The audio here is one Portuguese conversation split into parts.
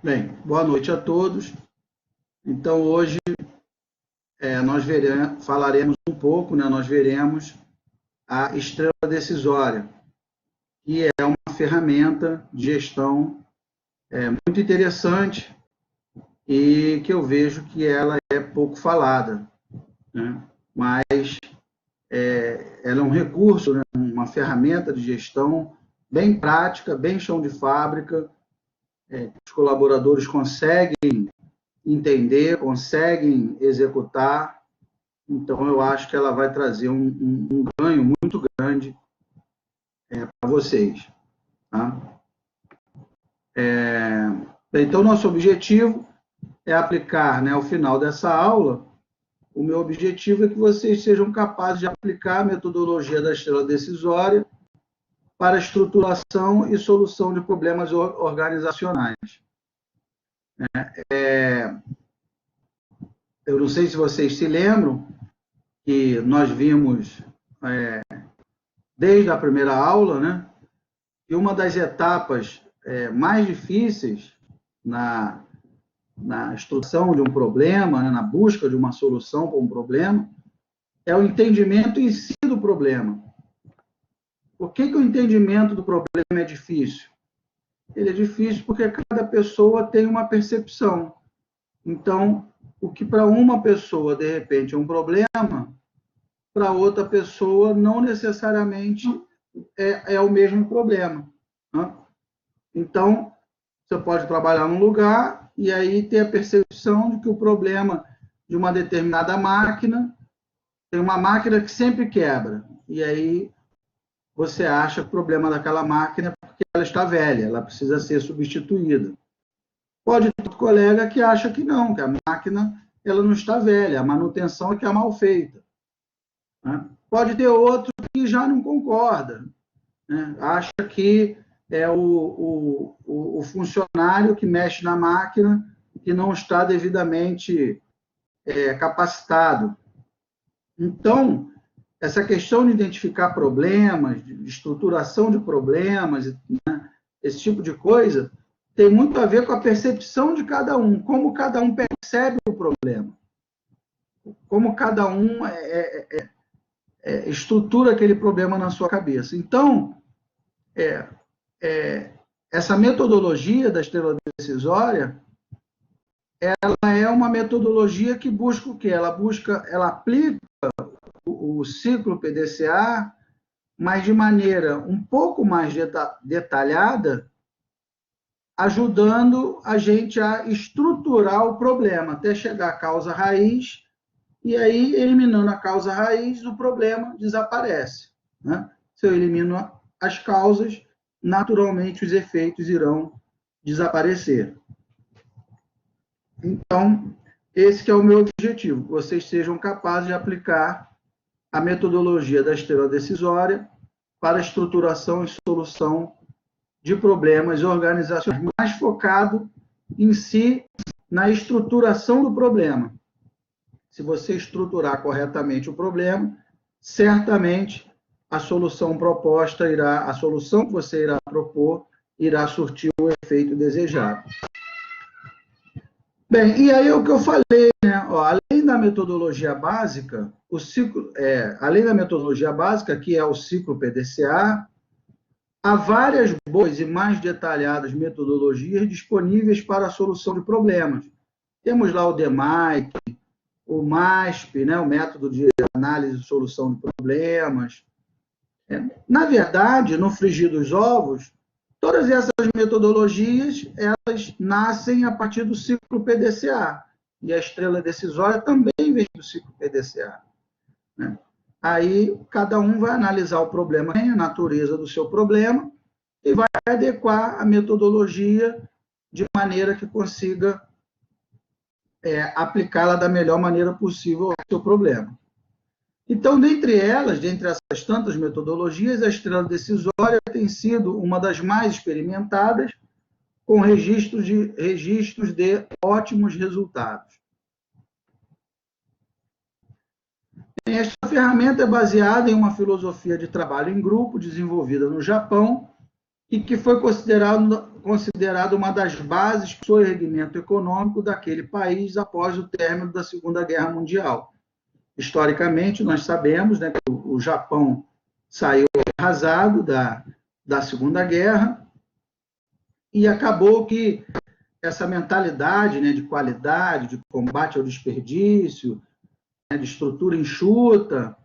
Bem, boa noite a todos. Então, hoje falaremos um pouco, né, nós veremos a estrela decisória, que é uma ferramenta de gestão muito interessante e que eu vejo que ela é pouco falada, né? Mas ela é um recurso, né, uma ferramenta de gestão bem prática, bem chão de fábrica. Os colaboradores conseguem entender, conseguem executar. Então, eu acho que ela vai trazer um ganho muito grande para vocês. Tá? Então, nosso objetivo é aplicar, né, ao final dessa aula, o meu objetivo é que vocês sejam capazes de aplicar a metodologia da estrela decisória para estruturação e solução de problemas organizacionais. Eu não sei se vocês se lembram que nós vimos desde a primeira aula, né, que uma das etapas mais difíceis na estruturação de um problema, né, na busca de uma solução para um problema, é o entendimento em si do problema. Por que o entendimento do problema é difícil? Ele é difícil porque cada pessoa tem uma percepção. Então, o que para uma pessoa, de repente, é um problema, para outra pessoa não necessariamente é o mesmo problema. Né? Então, você pode trabalhar num lugar e aí ter a percepção de que o problema de uma determinada máquina tem uma máquina que sempre quebra. E aí você acha que o problema daquela máquina é porque ela está velha, ela precisa ser substituída. Pode ter outro colega que acha que não, que a máquina ela não está velha, a manutenção é que é mal feita. Né? Pode ter outro que já não concorda, né? Acha que é o funcionário que mexe na máquina que não está devidamente capacitado. Então, essa questão de identificar problemas, de estruturação de problemas, né, esse tipo de coisa, tem muito a ver com a percepção de cada um, como cada um percebe o problema, como cada um estrutura aquele problema na sua cabeça. Então, essa metodologia da estrela decisória, ela é uma metodologia que busca o quê? Ela aplica o ciclo PDCA, mas de maneira um pouco mais detalhada, ajudando a gente a estruturar o problema até chegar à causa raiz, e aí, eliminando a causa raiz, o problema desaparece. Né? Se eu elimino as causas, naturalmente os efeitos irão desaparecer. Então, esse que é o meu objetivo, que vocês sejam capazes de aplicar a metodologia da estrela decisória para a estruturação e solução de problemas organizacionais, mais focado em si na estruturação do problema. Se você estruturar corretamente o problema, certamente a solução proposta a solução que você irá propor irá surtir o efeito desejado. Bem, e aí o que eu falei, né? Ó, além da metodologia básica, além da metodologia básica, que é o ciclo PDCA, há várias boas e mais detalhadas metodologias disponíveis para a solução de problemas. Temos lá o DMAIC, o MASP, né, o método de análise e solução de problemas. Na verdade, no frigir dos ovos, todas essas metodologias, elas nascem a partir do ciclo PDCA. E a estrela decisória também vem do ciclo PDCA. Né? Aí, cada um vai analisar o problema, a natureza do seu problema, e vai adequar a metodologia de maneira que consiga aplicá-la da melhor maneira possível ao seu problema. Então, dentre essas tantas metodologias, a estrela decisória tem sido uma das mais experimentadas, com registros de ótimos resultados. Esta ferramenta é baseada em uma filosofia de trabalho em grupo desenvolvida no Japão e que foi considerado uma das bases do soerguimento econômico daquele país após o término da Segunda Guerra Mundial. Historicamente, nós sabemos, né, que o Japão saiu arrasado da Segunda Guerra e acabou que essa mentalidade, né, de qualidade, de combate ao desperdício, né, de estrutura enxuta,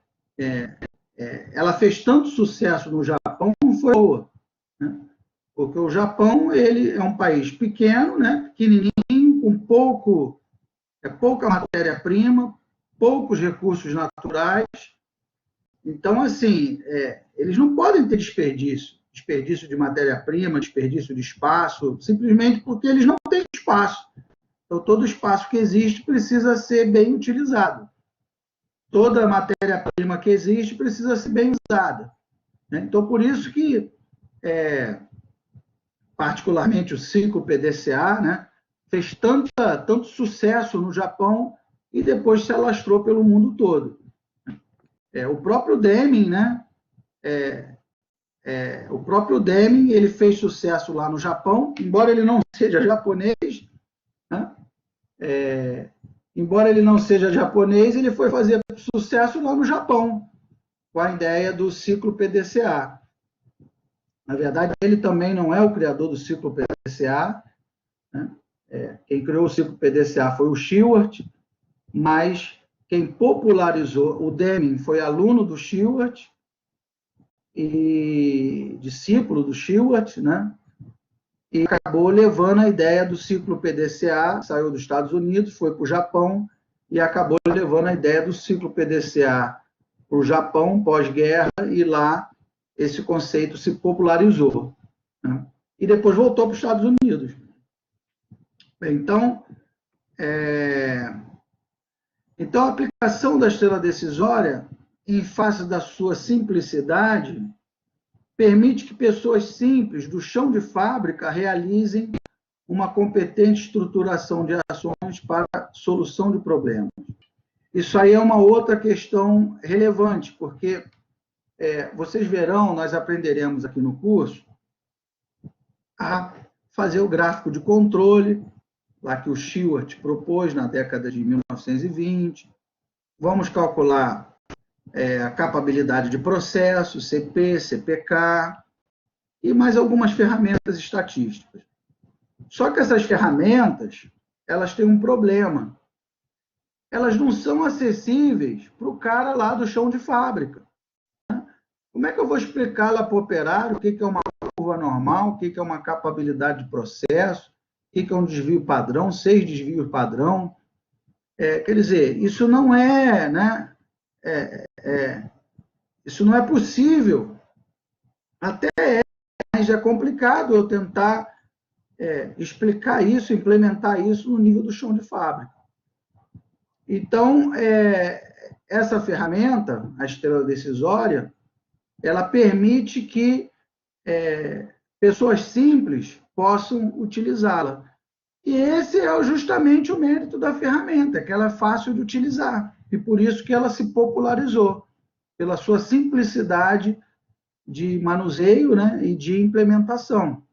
ela fez tanto sucesso no Japão como foi boa, né? Porque o Japão ele é um país pequeno, né, pequenininho, com pouca matéria-prima, poucos recursos naturais. Então, assim, eles não podem ter desperdício de matéria-prima, desperdício de espaço, simplesmente porque eles não têm espaço. Então, todo espaço que existe precisa ser bem utilizado. Toda matéria-prima que existe precisa ser bem usada, né? Então, por isso que, particularmente, o ciclo PDCA, né, fez tanto sucesso no Japão e depois se alastrou pelo mundo todo. O próprio Deming, né, ele fez sucesso lá no Japão, embora ele não seja japonês, né? Ele foi fazer sucesso lá no Japão, com a ideia do ciclo PDCA. Na verdade, ele também não é o criador do ciclo PDCA, né? Quem criou o ciclo PDCA foi o Shewhart, mas quem popularizou, o Deming foi aluno do Shewhart, e discípulo do Shewhart, né? E acabou levando a ideia do ciclo PDCA, saiu dos Estados Unidos, foi para o Japão, e acabou levando a ideia do ciclo PDCA para o Japão, pós-guerra, e lá esse conceito se popularizou, né? E depois voltou para os Estados Unidos. Então, a aplicação da estrela decisória, em face da sua simplicidade, permite que pessoas simples do chão de fábrica realizem uma competente estruturação de ações para solução de problemas. Isso aí é uma outra questão relevante, porque vocês verão, nós aprenderemos aqui no curso a fazer o gráfico de controle, lá que o Shewhart propôs na década de 1920. Vamos calcular a capabilidade de processo, CP, CPK, e mais algumas ferramentas estatísticas. Só que essas ferramentas, elas têm um problema. Elas não são acessíveis para o cara lá do chão de fábrica, né? Como é que eu vou explicar lá para o operário o que é uma curva normal, o que é uma capabilidade de processo, o que é um desvio padrão, 6 desvios padrão? Quer dizer, isso não é, né? Isso não é possível. Até mas é complicado eu tentar explicar isso, implementar isso no nível do chão de fábrica. Então, essa ferramenta, a estrela decisória, ela permite que pessoas simples possam utilizá-la. E esse é justamente o mérito da ferramenta, que ela é fácil de utilizar. E por isso que ela se popularizou, pela sua simplicidade de manuseio, né, e de implementação.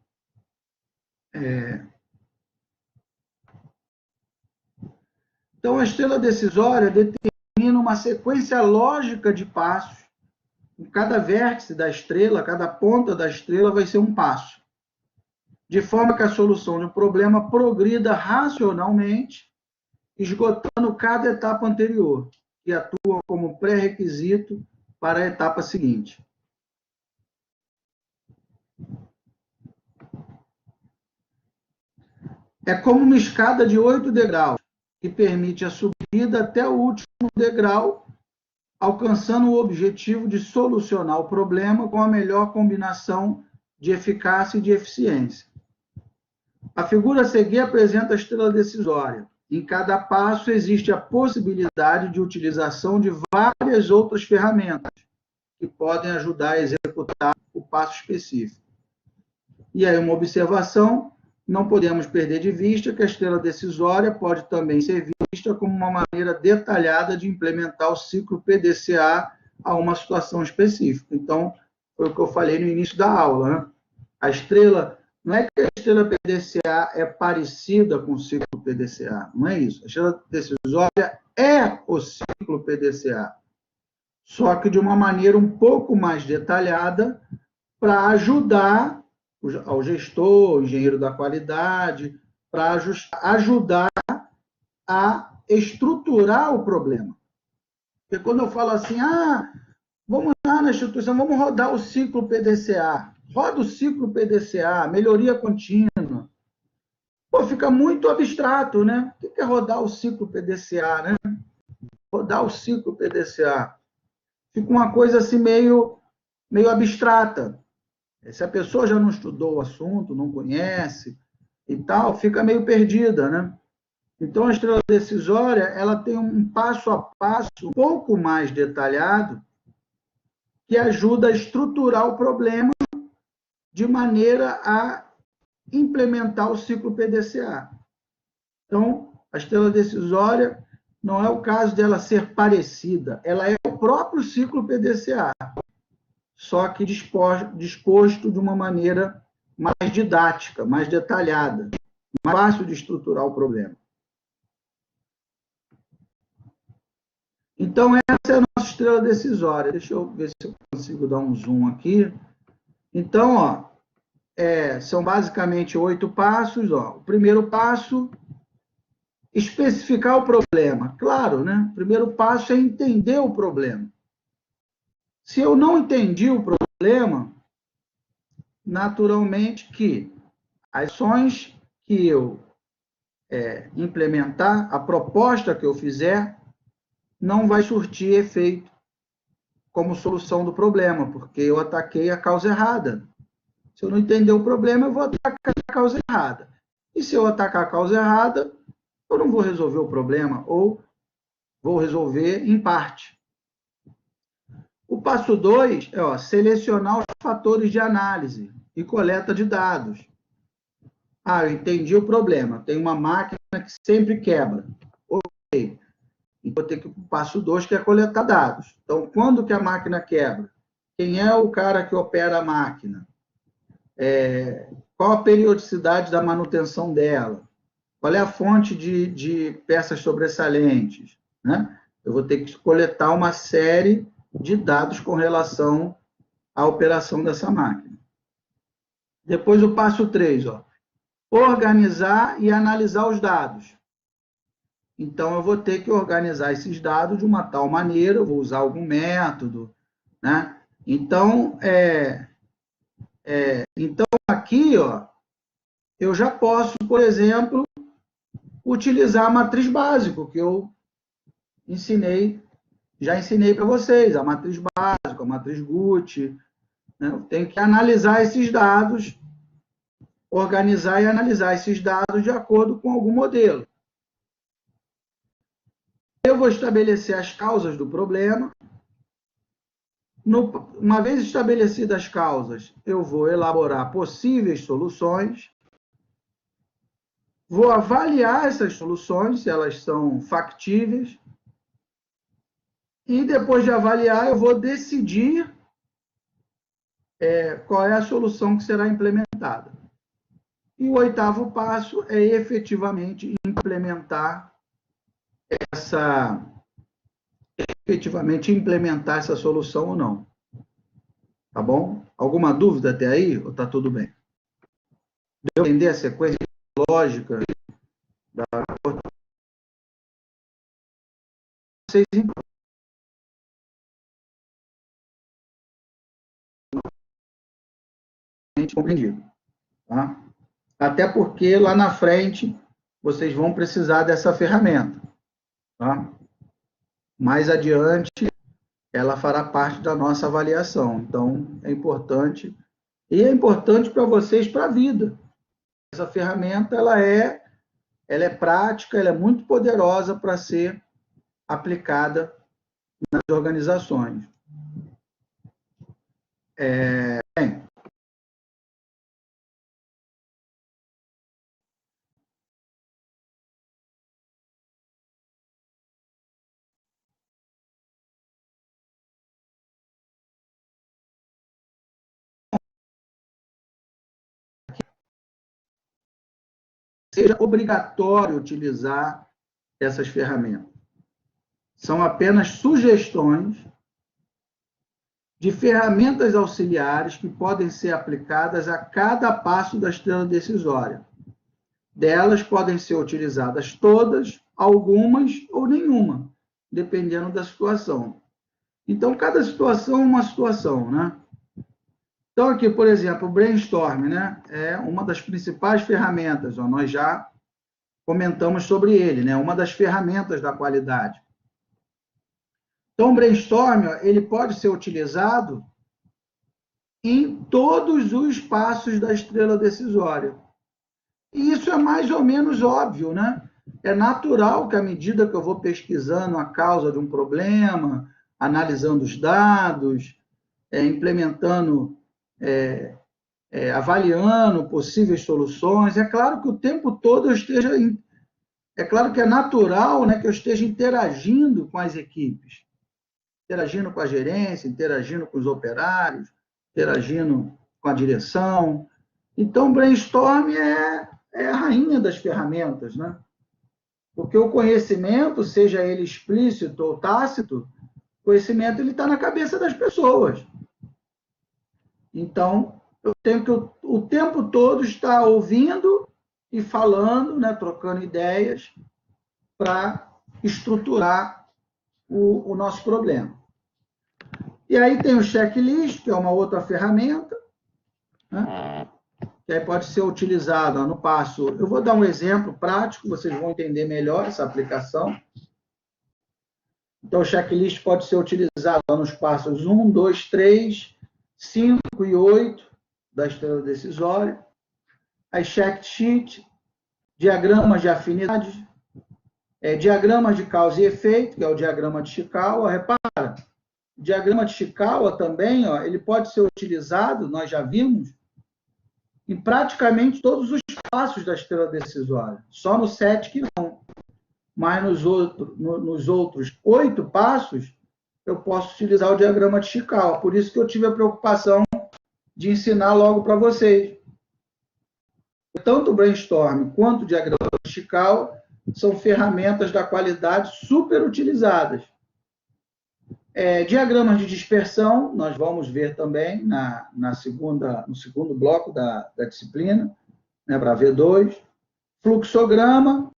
Então, a estrela decisória determina uma sequência lógica de passos. Em cada vértice da estrela, cada ponta da estrela vai ser um passo, de forma que a solução de um problema progrida racionalmente, esgotando cada etapa anterior, que atua como pré-requisito para a etapa seguinte. É como uma escada de 8 degraus, que permite a subida até o último degrau, alcançando o objetivo de solucionar o problema com a melhor combinação de eficácia e de eficiência. A figura a seguir apresenta a estrela decisória. Em cada passo existe a possibilidade de utilização de várias outras ferramentas que podem ajudar a executar o passo específico. E aí uma observação: não podemos perder de vista que a estrela decisória pode também ser vista como uma maneira detalhada de implementar o ciclo PDCA a uma situação específica. Então, foi o que eu falei no início da aula, né? A estrela, não é que a estrela PDCA é parecida com o ciclo PDCA, não é isso. A estrela decisória é o ciclo PDCA, só que de uma maneira um pouco mais detalhada para ajudar ao gestor, o engenheiro da qualidade, para ajudar a estruturar o problema. Porque quando eu falo assim, vamos lá na instituição, vamos rodar o ciclo PDCA. Roda o ciclo PDCA, melhoria contínua. Pô, fica muito abstrato, né? O que é rodar o ciclo PDCA, né? Rodar o ciclo PDCA. Fica uma coisa assim meio abstrata. Se a pessoa já não estudou o assunto, não conhece e tal, fica meio perdida, né? Então, a estrela decisória, ela tem um passo a passo um pouco mais detalhado que ajuda a estruturar o problema de maneira a implementar o ciclo PDCA. Então, a estrela decisória não é o caso dela ser parecida, ela é o próprio ciclo PDCA, só que disposto de uma maneira mais didática, mais detalhada, mais fácil de estruturar o problema. Então, essa é a nossa estrela decisória. Deixa eu ver se eu consigo dar um zoom aqui. Então, são basicamente 8 passos. O primeiro passo, especificar o problema. Claro, né? O primeiro passo é entender o problema. Se eu não entendi o problema, naturalmente que as ações que eu implementar, a proposta que eu fizer, não vai surtir efeito como solução do problema, porque eu ataquei a causa errada. Se eu não entender o problema, eu vou atacar a causa errada. E se eu atacar a causa errada, eu não vou resolver o problema, ou vou resolver em parte. O passo 2 é selecionar os fatores de análise e coleta de dados. Eu entendi o problema. Tem uma máquina que sempre quebra. Ok. E vou ter que o passo 2, que é coletar dados. Então, quando que a máquina quebra? Quem é o cara que opera a máquina? Qual a periodicidade da manutenção dela? Qual é a fonte de peças sobressalentes? Né? Eu vou ter que coletar uma série de dados com relação à operação dessa máquina. Depois o passo 3, organizar e analisar os dados. Então, eu vou ter que organizar esses dados de uma tal maneira, eu vou usar algum método, né? Então, aqui, eu já posso, por exemplo, utilizar a matriz básica, que eu já ensinei para vocês, a matriz básica, a matriz Gucci, né? Eu tenho que analisar esses dados, organizar e analisar esses dados de acordo com algum modelo. Eu vou estabelecer as causas do problema. Uma vez estabelecidas as causas, eu vou elaborar possíveis soluções, vou avaliar essas soluções, se elas são factíveis, e depois de avaliar, eu vou decidir qual é a solução que será implementada. E o 8º passo é efetivamente implementar essa solução ou não. Tá bom? Alguma dúvida até aí? Ou tá tudo bem? Deu para entender a sequência lógica da vocês compreendido, tá? Até porque lá na frente vocês vão precisar dessa ferramenta, tá? Mais adiante ela fará parte da nossa avaliação. Então é importante para vocês para a vida. Essa ferramenta ela é prática, ela é muito poderosa para ser aplicada nas organizações. Bem, seja obrigatório utilizar essas ferramentas. São apenas sugestões de ferramentas auxiliares que podem ser aplicadas a cada passo da estrela decisória. Delas podem ser utilizadas todas, algumas ou nenhuma, dependendo da situação. Então, cada situação é uma situação, né? Então, aqui, por exemplo, o brainstorm, né? É uma das principais ferramentas, ó, nós já comentamos sobre ele, né? Uma das ferramentas da qualidade. Então, o brainstorm, ele pode ser utilizado em todos os passos da estrela decisória. E isso é mais ou menos óbvio, né? É natural que, à medida que eu vou pesquisando a causa de um problema, analisando os dados, implementando, avaliando possíveis soluções, é claro que o tempo todo eu esteja... É claro que é natural, né, que eu esteja interagindo com as equipes, interagindo com a gerência, interagindo com os operários, interagindo com a direção. Então, o brainstorm é a rainha das ferramentas, né? Porque o conhecimento, seja ele explícito ou tácito, o conhecimento está na cabeça das pessoas. Então, eu tenho que o tempo todo estar ouvindo e falando, né, trocando ideias para estruturar o nosso problema. E aí tem o checklist, que é uma outra ferramenta, né, que aí pode ser utilizada no passo... Eu vou dar um exemplo prático, vocês vão entender melhor essa aplicação. Então, o checklist pode ser utilizado nos passos 1, 2, 3, 5 e 8 da estrela decisória. As check sheet, diagramas de afinidade, diagramas de causa e efeito, que é o diagrama de Chikawa. Repara, o diagrama de Chikawa também, ó, ele pode ser utilizado, nós já vimos, em praticamente todos os passos da estrela decisória. Só no 7 que não. Mas nos outros 8 passos, eu posso utilizar o diagrama de Chikawa. Por isso que eu tive a preocupação de ensinar logo para vocês. Tanto o brainstorm quanto o diagrama de Chikawa são ferramentas da qualidade super utilizadas. Diagramas de dispersão, nós vamos ver também no segundo bloco da disciplina, né, para V2. Fluxograma,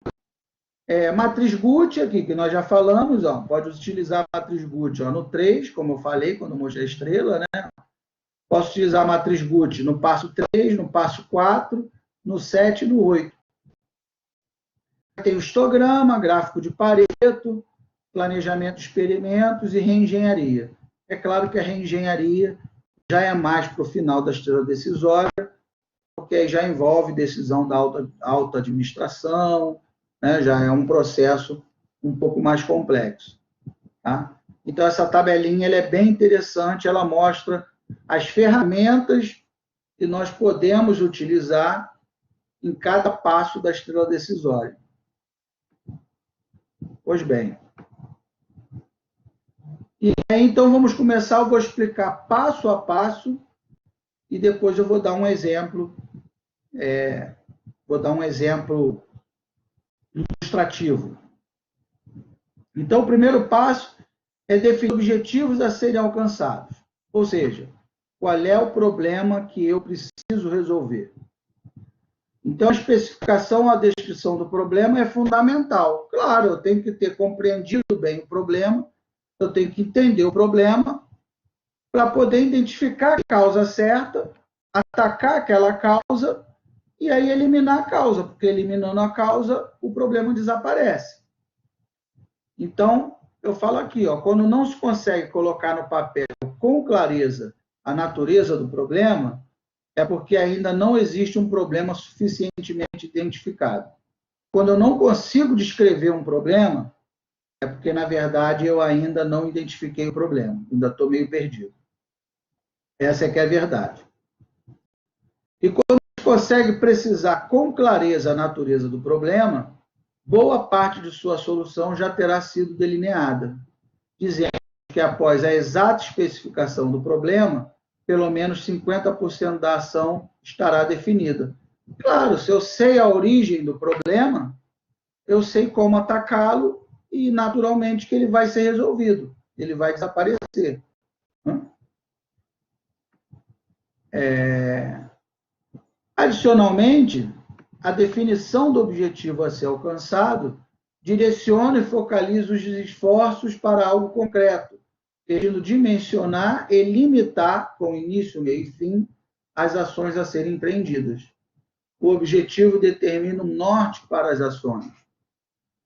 matriz Gucci, aqui, que nós já falamos, ó, pode utilizar a matriz Gucci no 3, como eu falei, quando eu mostrei a estrela, né? Posso utilizar a matriz Gucci no passo 3, no passo 4, no 7 e no 8. Tem o histograma, gráfico de Pareto, planejamento de experimentos e reengenharia. É claro que a reengenharia já é mais para o final da estrela decisória, porque aí já envolve decisão da alta administração, né? Já é um processo um pouco mais complexo. Tá? Então, essa tabelinha ela é bem interessante, ela mostra as ferramentas que nós podemos utilizar em cada passo da estrela decisória. Pois bem. E aí, então, vamos começar, eu vou explicar passo a passo, e depois eu vou dar um exemplo, ilustrativo. Então, o primeiro passo é definir objetivos a serem alcançados. Ou seja, qual é o problema que eu preciso resolver. Então, a especificação, a descrição do problema é fundamental. Claro, eu tenho que ter compreendido bem o problema, eu tenho que entender o problema para poder identificar a causa certa, atacar aquela causa e aí eliminar a causa, porque eliminando a causa, o problema desaparece. Então, eu falo aqui, ó, quando não se consegue colocar no papel com clareza a natureza do problema, é porque ainda não existe um problema suficientemente identificado. Quando eu não consigo descrever um problema, é porque, na verdade, eu ainda não identifiquei o problema, ainda estou meio perdido. Essa é que é a verdade. E quando a gente consegue precisar com clareza a natureza do problema, boa parte de sua solução já terá sido delineada, dizendo que após a exata especificação do problema, pelo menos 50% da ação estará definida. Claro, se eu sei a origem do problema, eu sei como atacá-lo e, naturalmente, que ele vai ser resolvido, ele vai desaparecer. Adicionalmente, a definição do objetivo a ser alcançado direciona e focaliza os esforços para algo concreto, querendo dimensionar e limitar, com início, meio e fim, as ações a serem empreendidas. O objetivo determina um norte para as ações.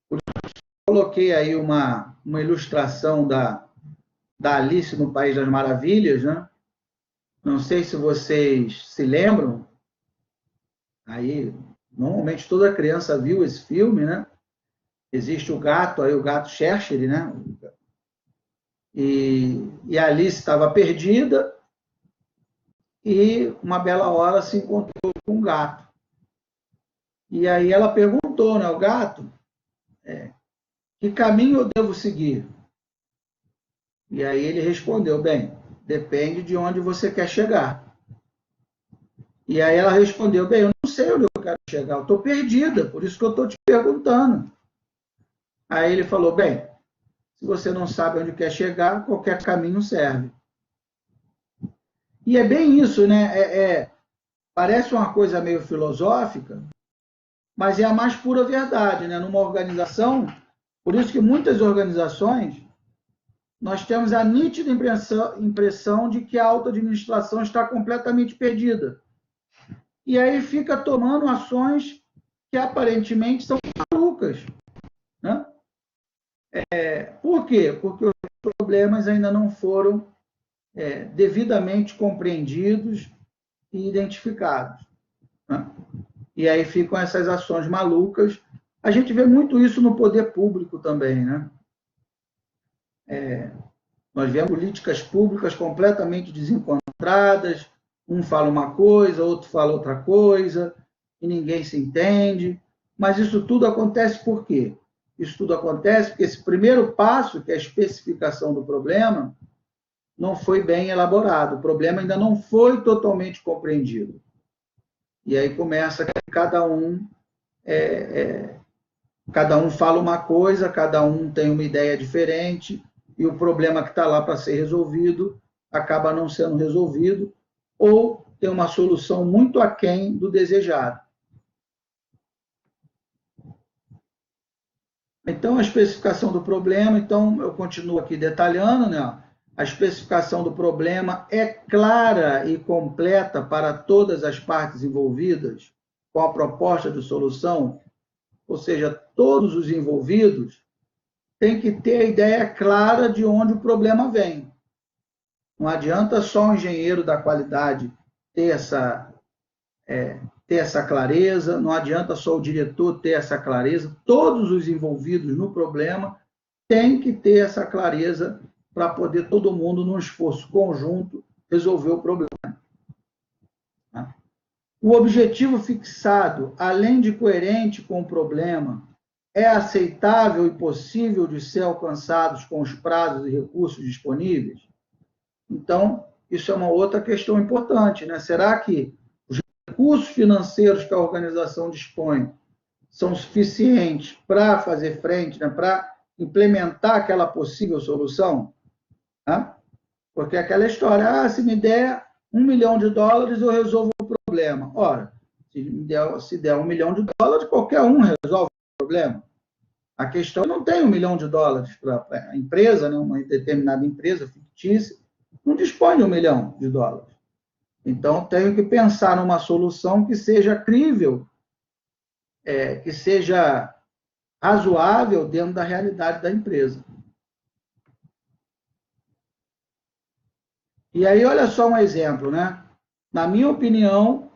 Por isso, coloquei aí uma ilustração da Alice no País das Maravilhas, né? Não sei se vocês se lembram, aí normalmente toda criança viu esse filme, né? Existe o gato, aí o gato Cheshire, né? E a Alice estava perdida e uma bela hora se encontrou com um gato. E aí ela perguntou, né, ao gato, que caminho eu devo seguir? E aí ele respondeu, bem, depende de onde você quer chegar. E aí ela respondeu, bem, eu não sei onde eu quero chegar, eu estou perdida, por isso que eu estou te perguntando. Aí ele falou, bem, se você não sabe onde quer chegar, qualquer caminho serve. E é bem isso, né? Parece uma coisa meio filosófica, mas é a mais pura verdade, né? Numa organização, por isso que muitas organizações, nós temos a nítida impressão de que a auto-administração está completamente perdida. E aí fica tomando ações que aparentemente são malucas, né? Por quê? Porque os problemas ainda não foram devidamente compreendidos e identificados, né? E aí ficam essas ações malucas. A gente vê muito isso no poder público também, né? Nós vemos políticas públicas completamente desencontradas, um fala uma coisa, outro fala outra coisa, e ninguém se entende. Mas isso tudo acontece por quê? Isso tudo acontece porque esse primeiro passo, que é a especificação do problema, não foi bem elaborado. O problema ainda não foi totalmente compreendido. E aí começa que cada um fala uma coisa, cada um tem uma ideia diferente, e o problema que está lá para ser resolvido acaba não sendo resolvido, ou tem uma solução muito aquém do desejado. Então, a especificação do problema, então, eu continuo aqui detalhando, né? A especificação do problema é clara e completa para todas as partes envolvidas com a proposta de solução, ou seja, todos os envolvidos têm que ter a ideia clara de onde o problema vem. Não adianta só o engenheiro da qualidade ter essa clareza, não adianta só o diretor ter essa clareza, todos os envolvidos no problema têm que ter essa clareza para poder todo mundo, num esforço conjunto, resolver o problema. O objetivo fixado, além de coerente com o problema, é aceitável e possível de ser alcançados com os prazos e recursos disponíveis? Então, isso é uma outra questão importante, né? Será que os recursos financeiros que a organização dispõe são suficientes para fazer frente, né? Para implementar aquela possível solução? Né? Porque é aquela história, se me der $1 milhão, eu resolvo o problema. Ora, se der $1 milhão, qualquer um resolve o problema. A questão não tem $1 milhão para a empresa, né? Uma determinada empresa fictícia, não dispõe de $1 milhão. Então, tenho que pensar numa solução que seja crível, que seja razoável dentro da realidade da empresa. E aí, olha só um exemplo, né? Na minha opinião,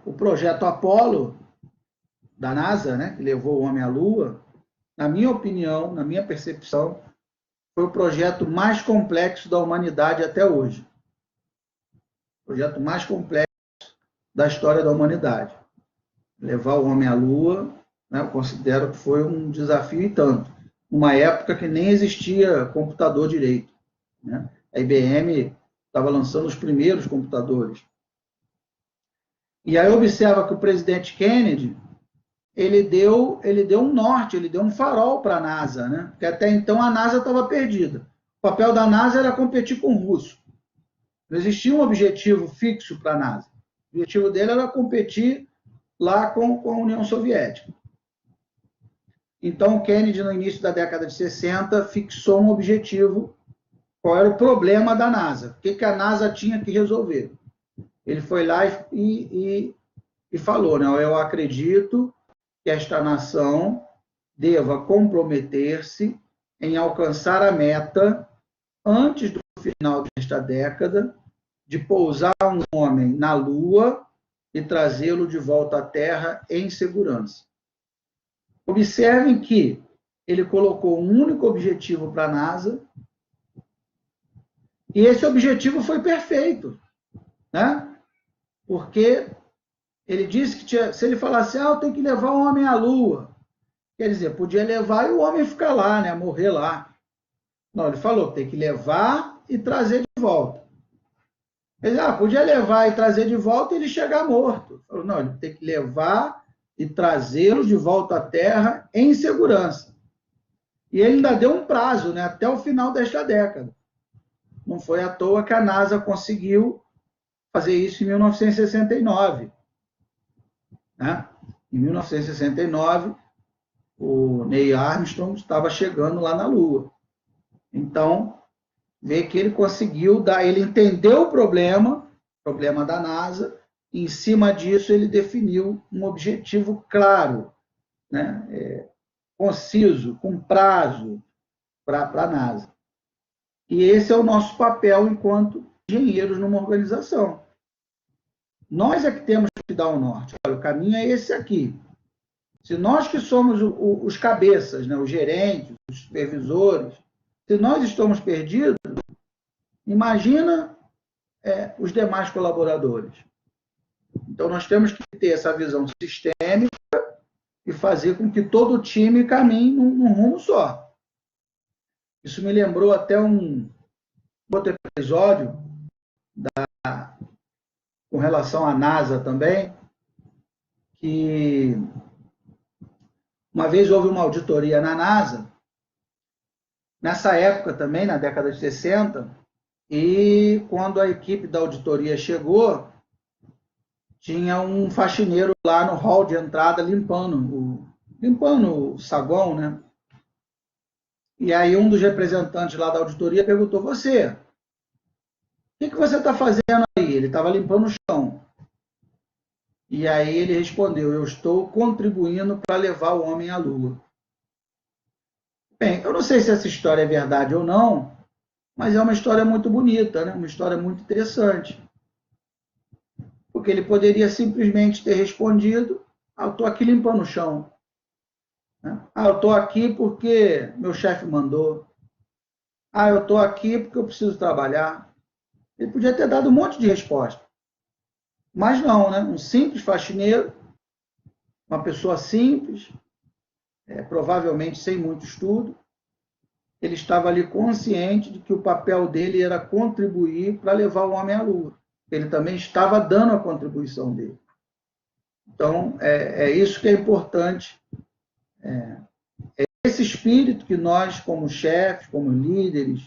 o projeto Apollo, da NASA, né, que levou o homem à Lua, na minha opinião, na minha percepção, foi o projeto mais complexo da humanidade até hoje. O projeto mais complexo da história da humanidade. Levar o homem à Lua, né, eu considero que foi um desafio e tanto. Numa época que nem existia computador direito, né? A IBM estava lançando os primeiros computadores. E aí observa que o presidente Kennedy, ele deu um norte, ele deu um farol para a NASA, né? Porque até então a NASA estava perdida. O papel da NASA era competir com o russo. Não existia um objetivo fixo para a NASA. O objetivo dele era competir lá com a União Soviética. Então, o Kennedy, no início da década de 60, fixou um objetivo. Qual era o problema da NASA? O que a NASA tinha que resolver? Ele foi lá e falou, né? Eu acredito que esta nação deva comprometer-se em alcançar a meta, antes do final desta década, de pousar um homem na Lua e trazê-lo de volta à Terra em segurança. Observem que ele colocou um único objetivo para a NASA, e esse objetivo foi perfeito, né? Porque ele disse que se ele falasse, eu tenho que levar o homem à Lua, quer dizer, podia levar e o homem ficar lá, né? Morrer lá. Não, ele falou que tem que levar e trazer de volta. Ele podia levar e trazer de volta e ele chegar morto. Ele falou, não, ele tem que levar e trazê-lo de volta à Terra em segurança. E ele ainda deu um prazo, né? Até o final desta década. Não foi à toa que a NASA conseguiu fazer isso em 1969. Né? Em 1969, o Neil Armstrong estava chegando lá na Lua. Então, vê que ele conseguiu ele entendeu o problema da NASA, e em cima disso ele definiu um objetivo claro, né? Conciso, com prazo para a NASA. E esse é o nosso papel enquanto engenheiros numa organização. Nós é que temos que dar o norte. Olha, o caminho é esse aqui. Se nós que somos os cabeças, né, os gerentes, os supervisores, se nós estamos perdidos, imagina os demais colaboradores. Então, nós temos que ter essa visão sistêmica e fazer com que todo o time caminhe num rumo só. Isso me lembrou até um outro episódio com relação à NASA também, que uma vez houve uma auditoria na NASA, nessa época também, na década de 60, e quando a equipe da auditoria chegou, tinha um faxineiro lá no hall de entrada limpando o saguão, né? E aí um dos representantes lá da auditoria perguntou, você, o que você está fazendo aí? Ele estava limpando o chão. E aí ele respondeu, eu estou contribuindo para levar o homem à Lua. Bem, eu não sei se essa história é verdade ou não, mas é uma história muito bonita, né? Uma história muito interessante. Porque ele poderia simplesmente ter respondido, eu estou aqui limpando o chão. Eu estou aqui porque meu chefe mandou. Eu estou aqui porque eu preciso trabalhar. Ele podia ter dado um monte de resposta. Mas não, né? Um simples faxineiro, uma pessoa simples, provavelmente sem muito estudo, ele estava ali consciente de que o papel dele era contribuir para levar o homem à Lua. Ele também estava dando a contribuição dele. Então, é isso que é importante. É esse espírito que nós, como chefes, como líderes,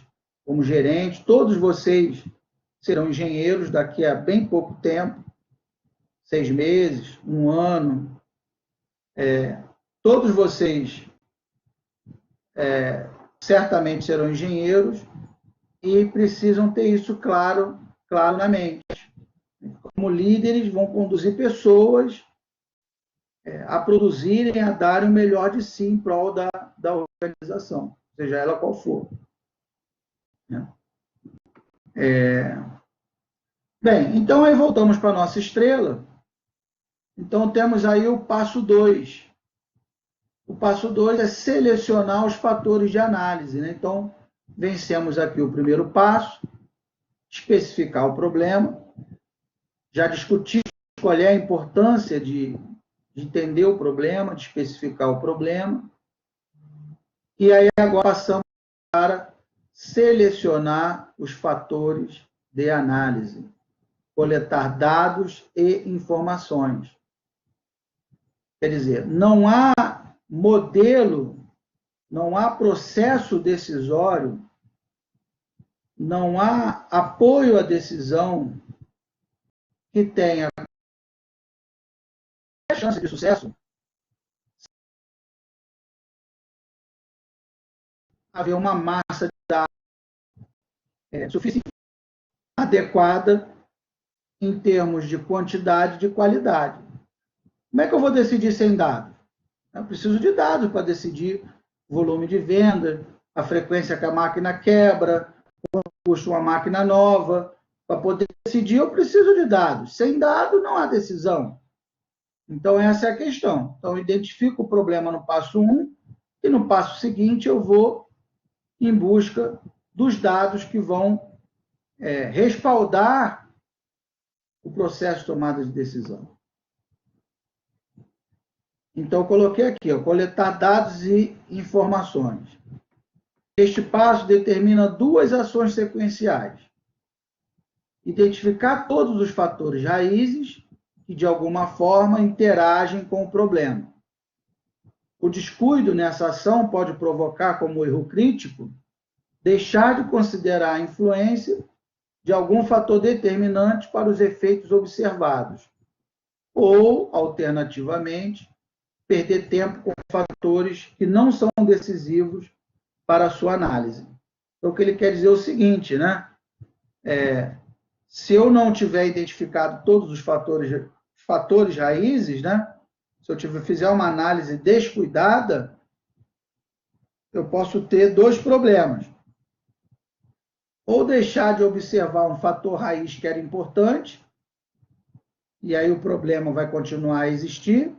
como gerentes, todos vocês serão engenheiros daqui a bem pouco tempo, 6 meses, 1 ano. Todos vocês certamente serão engenheiros e precisam ter isso claro na mente. Como líderes, vão conduzir pessoas a produzirem, a darem o melhor de si em prol da organização, seja ela qual for. Bem, então aí voltamos para a nossa estrela. Então temos aí o passo 2. O passo 2 é selecionar os fatores de análise, né? Então, vencemos aqui o primeiro passo, especificar o problema. Já discutimos qual é a importância de entender o problema, de especificar o problema. E aí agora passamos para selecionar os fatores de análise. coletar dados e informações. Quer dizer, não há modelo, não há processo decisório, não há apoio à decisão que tenha chance de sucesso haver uma massa de dados suficiente, adequada em termos de quantidade e de qualidade. Como é que eu vou decidir sem dados? Eu preciso de dados para decidir o volume de venda, a frequência que a máquina quebra, quanto custa uma máquina nova. Para poder decidir, eu preciso de dados. Sem dados, não há decisão. Então, essa é a questão. Então, eu identifico o problema no passo 1 e no passo seguinte eu vou em busca dos dados que vão respaldar o processo de tomada de decisão. Então, eu coloquei aqui, coletar dados e informações. Este passo determina duas ações sequenciais. Identificar todos os fatores raízes que, de alguma forma, interagem com o problema. O descuido nessa ação pode provocar, como erro crítico, deixar de considerar a influência de algum fator determinante para os efeitos observados, ou, alternativamente, perder tempo com fatores que não são decisivos para a sua análise. Então, o que ele quer dizer é o seguinte, né? Se eu não tiver identificado todos os fatores raízes, né? Se eu fizer uma análise descuidada, eu posso ter dois problemas. Ou deixar de observar um fator raiz que era importante, e aí o problema vai continuar a existir,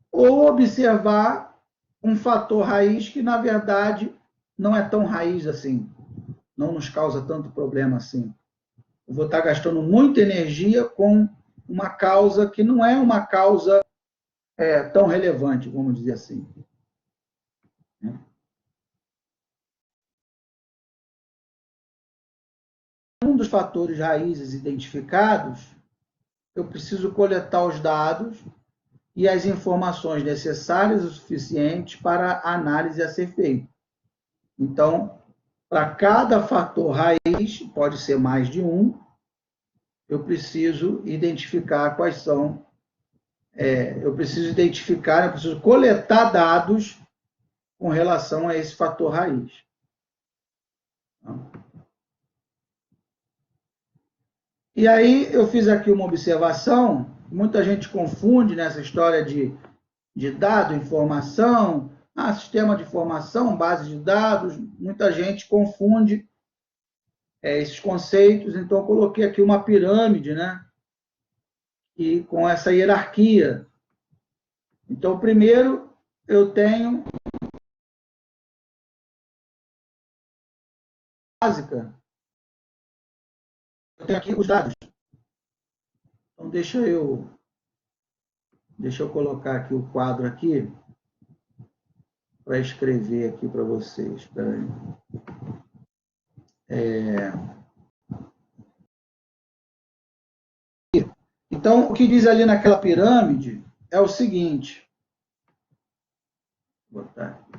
ou observar um fator raiz que, na verdade, não é tão raiz assim, não nos causa tanto problema assim. Eu vou estar gastando muita energia com uma causa que não é uma causa tão relevante, vamos dizer assim. Um dos fatores raízes identificados, eu preciso coletar os dados e as informações necessárias o suficiente para a análise a ser feita. Então, para cada fator raiz, pode ser mais de um, eu preciso identificar quais são, eu preciso coletar dados com relação a esse fator raiz. E aí eu fiz aqui uma observação, muita gente confunde nessa história de dado, informação, sistema de informação, base de dados, muita gente confunde esses conceitos, então eu coloquei aqui uma pirâmide, né? E com essa hierarquia. Então, primeiro eu tenho básica, eu tenho aqui os dados. Então, deixa eu colocar aqui o quadro aqui para escrever aqui para vocês. Espera aí. Então, o que diz ali naquela pirâmide é o seguinte. Vou botar aqui.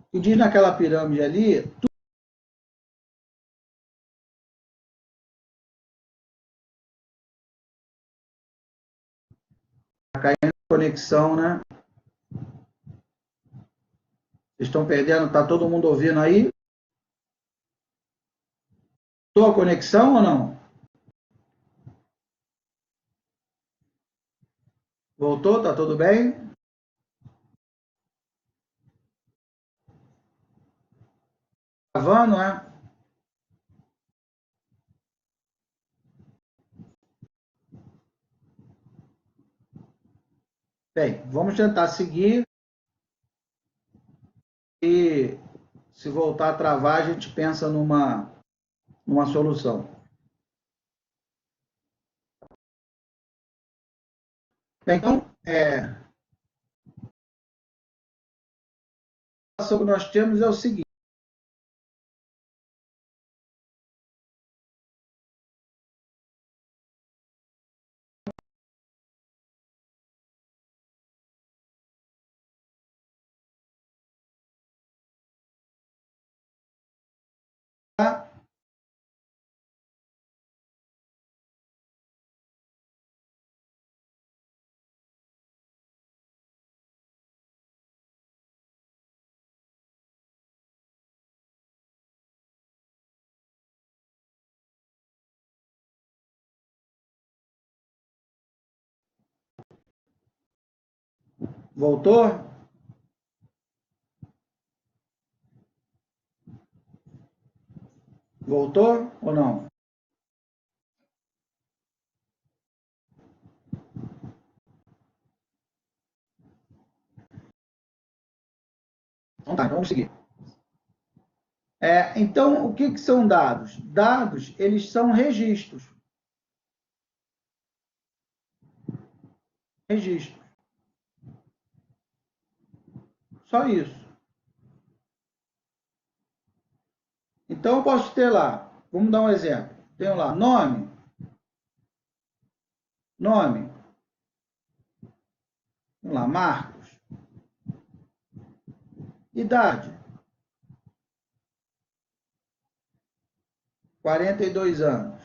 O que diz naquela pirâmide ali, está caindo a conexão, né? Vocês estão perdendo, está todo mundo ouvindo aí? Estou a conexão ou não? Voltou? Está tudo bem? Gravando, é? Bem, vamos tentar seguir e se voltar a travar, a gente pensa numa solução. Bem, então, a situação que nós temos é o seguinte. Voltou? Voltou ou não? Então tá, então vamos seguir. Então, o que são dados? Dados, eles são registros. Registros. Só isso. Então, eu posso ter lá, vamos dar um exemplo. Tenho lá nome. Nome. Vamos lá, Marcos. Idade. 42 anos.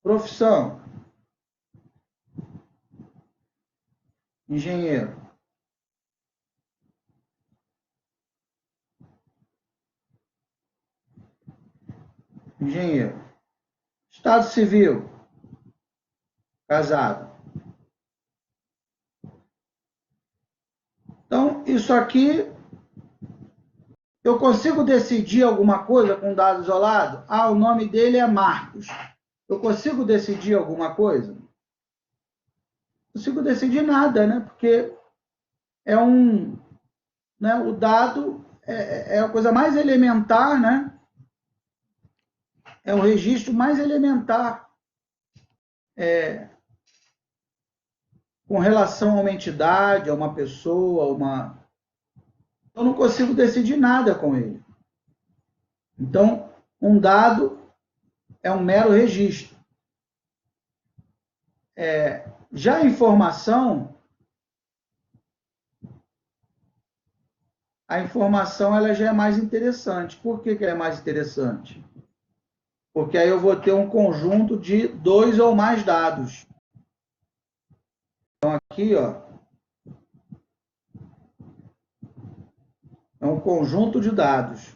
Profissão. Engenheiro. Engenheiro. Estado civil. Casado. Então, isso aqui, eu consigo decidir alguma coisa com dado isolado? Ah, o nome dele é Marcos. Eu consigo decidir alguma coisa? Não consigo decidir nada, né? Porque é né? O dado é a coisa mais elementar, né? É o registro mais elementar com relação a uma entidade, a uma pessoa, eu não consigo decidir nada com ele. Então, um dado é um mero registro. Já a informação ela já é mais interessante. Por que ela é mais interessante? Porque aí eu vou ter um conjunto de 2 ou mais dados. Então, aqui, ó, é um conjunto de dados.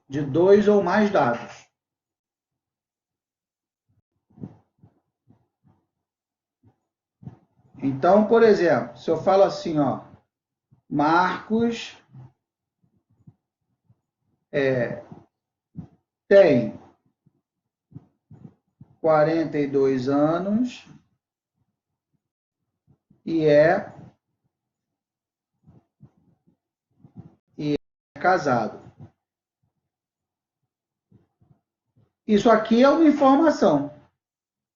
De 2 ou mais dados. Então, por exemplo, se eu falo assim, ó, Marcos tem 42 anos e é casado. Isso aqui é uma informação.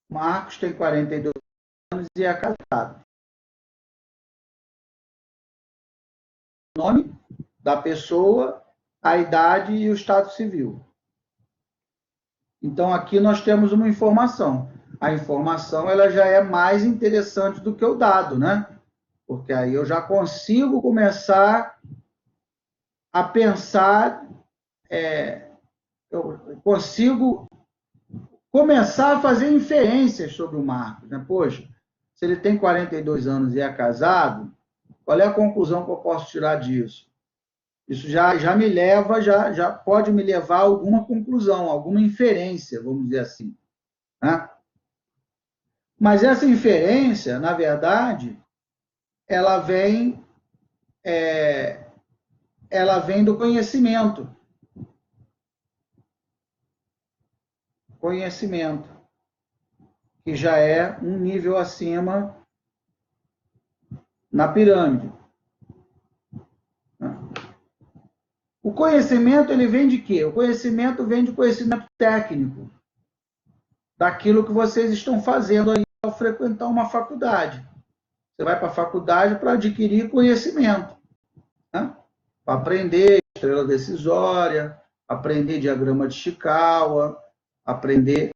Marcos tem 42 anos e é casado. O nome da pessoa, a idade e o estado civil. Então, aqui nós temos uma informação. A informação ela já é mais interessante do que o dado, né? Porque aí eu já consigo começar a pensar, eu consigo começar a fazer inferências sobre o Marcos, né? Poxa, se ele tem 42 anos e é casado, qual é a conclusão que eu posso tirar disso? Isso já me leva, já pode me levar a alguma conclusão, alguma inferência, vamos dizer assim, né? Mas essa inferência, na verdade, ela vem do conhecimento. Conhecimento, que já é um nível acima na pirâmide. O conhecimento, ele vem de quê? O conhecimento vem de conhecimento técnico, daquilo que vocês estão fazendo aí ao frequentar uma faculdade. Você vai para a faculdade para adquirir conhecimento, né? Para aprender estrela decisória, aprender diagrama de Chikawa, aprender...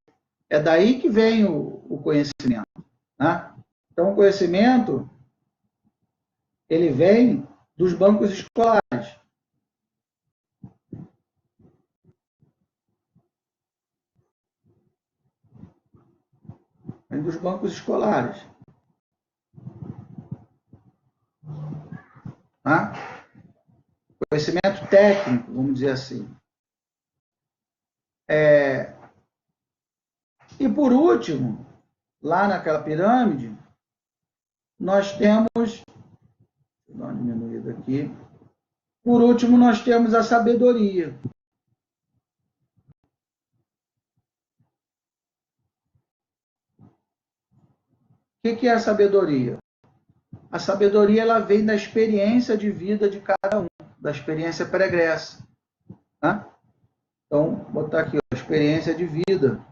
É daí que vem o conhecimento, né? Então, o conhecimento, ele vem dos bancos escolares. Vem dos bancos escolares. Tá? Conhecimento técnico, vamos dizer assim. E por último, lá naquela pirâmide, nós temos, deixa eu dar uma diminuída aqui, por último nós temos a sabedoria. O que é a sabedoria? A sabedoria ela vem da experiência de vida de cada um, da experiência pregressa. Tá? Então, vou botar aqui, ó, experiência de vida.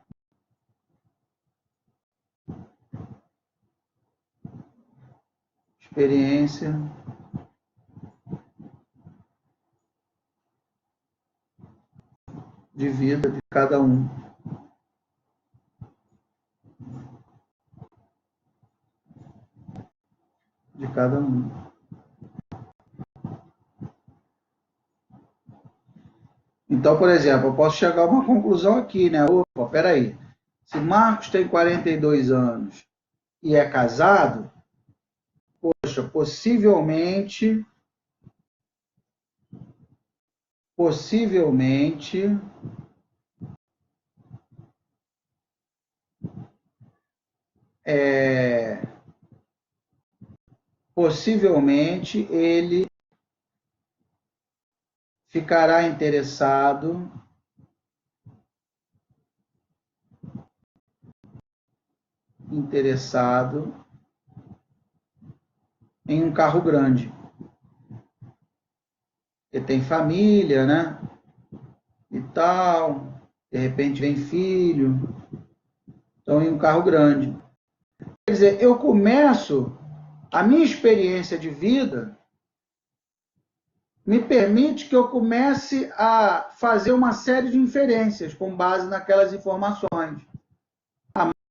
Experiência de vida de cada um. De cada um. Então, por exemplo, eu posso chegar a uma conclusão aqui, né? Opa, peraí. Se Marcos tem 42 anos e é casado, poxa, possivelmente ele ficará interessado em um carro grande. Ele tem família, né? E tal, de repente vem filho, então em um carro grande. Quer dizer, eu começo, a minha experiência de vida me permite que eu comece a fazer uma série de inferências com base naquelas informações.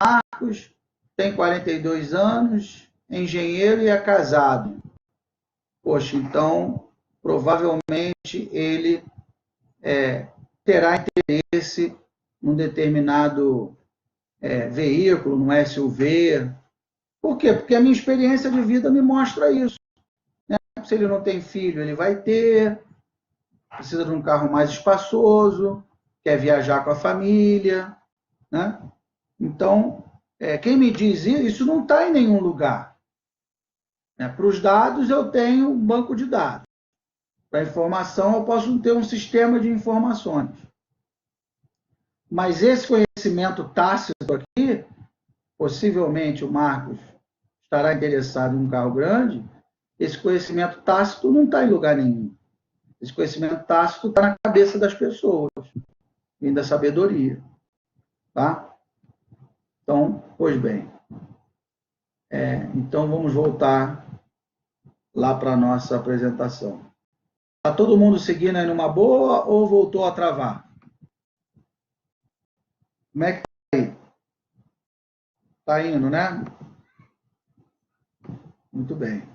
Marcos tem 42 anos, é engenheiro e é casado. Poxa, então, provavelmente ele terá interesse num determinado veículo, num SUV. Por quê? Porque a minha experiência de vida me mostra isso. Né? Se ele não tem filho, ele vai ter, precisa de um carro mais espaçoso, quer viajar com a família. Né? Então, quem me diz isso não está em nenhum lugar. Para os dados, eu tenho um banco de dados. Para a informação, eu posso ter um sistema de informações. Mas esse conhecimento tácito aqui, possivelmente o Marcos estará interessado em um carro grande, esse conhecimento tácito não está em lugar nenhum. Esse conhecimento tácito está na cabeça das pessoas, vem da sabedoria. Tá? Então, pois bem. Então, vamos voltar lá para a nossa apresentação. Está todo mundo seguindo aí numa boa ou voltou a travar? Como é que está aí? Está indo, né? Muito bem.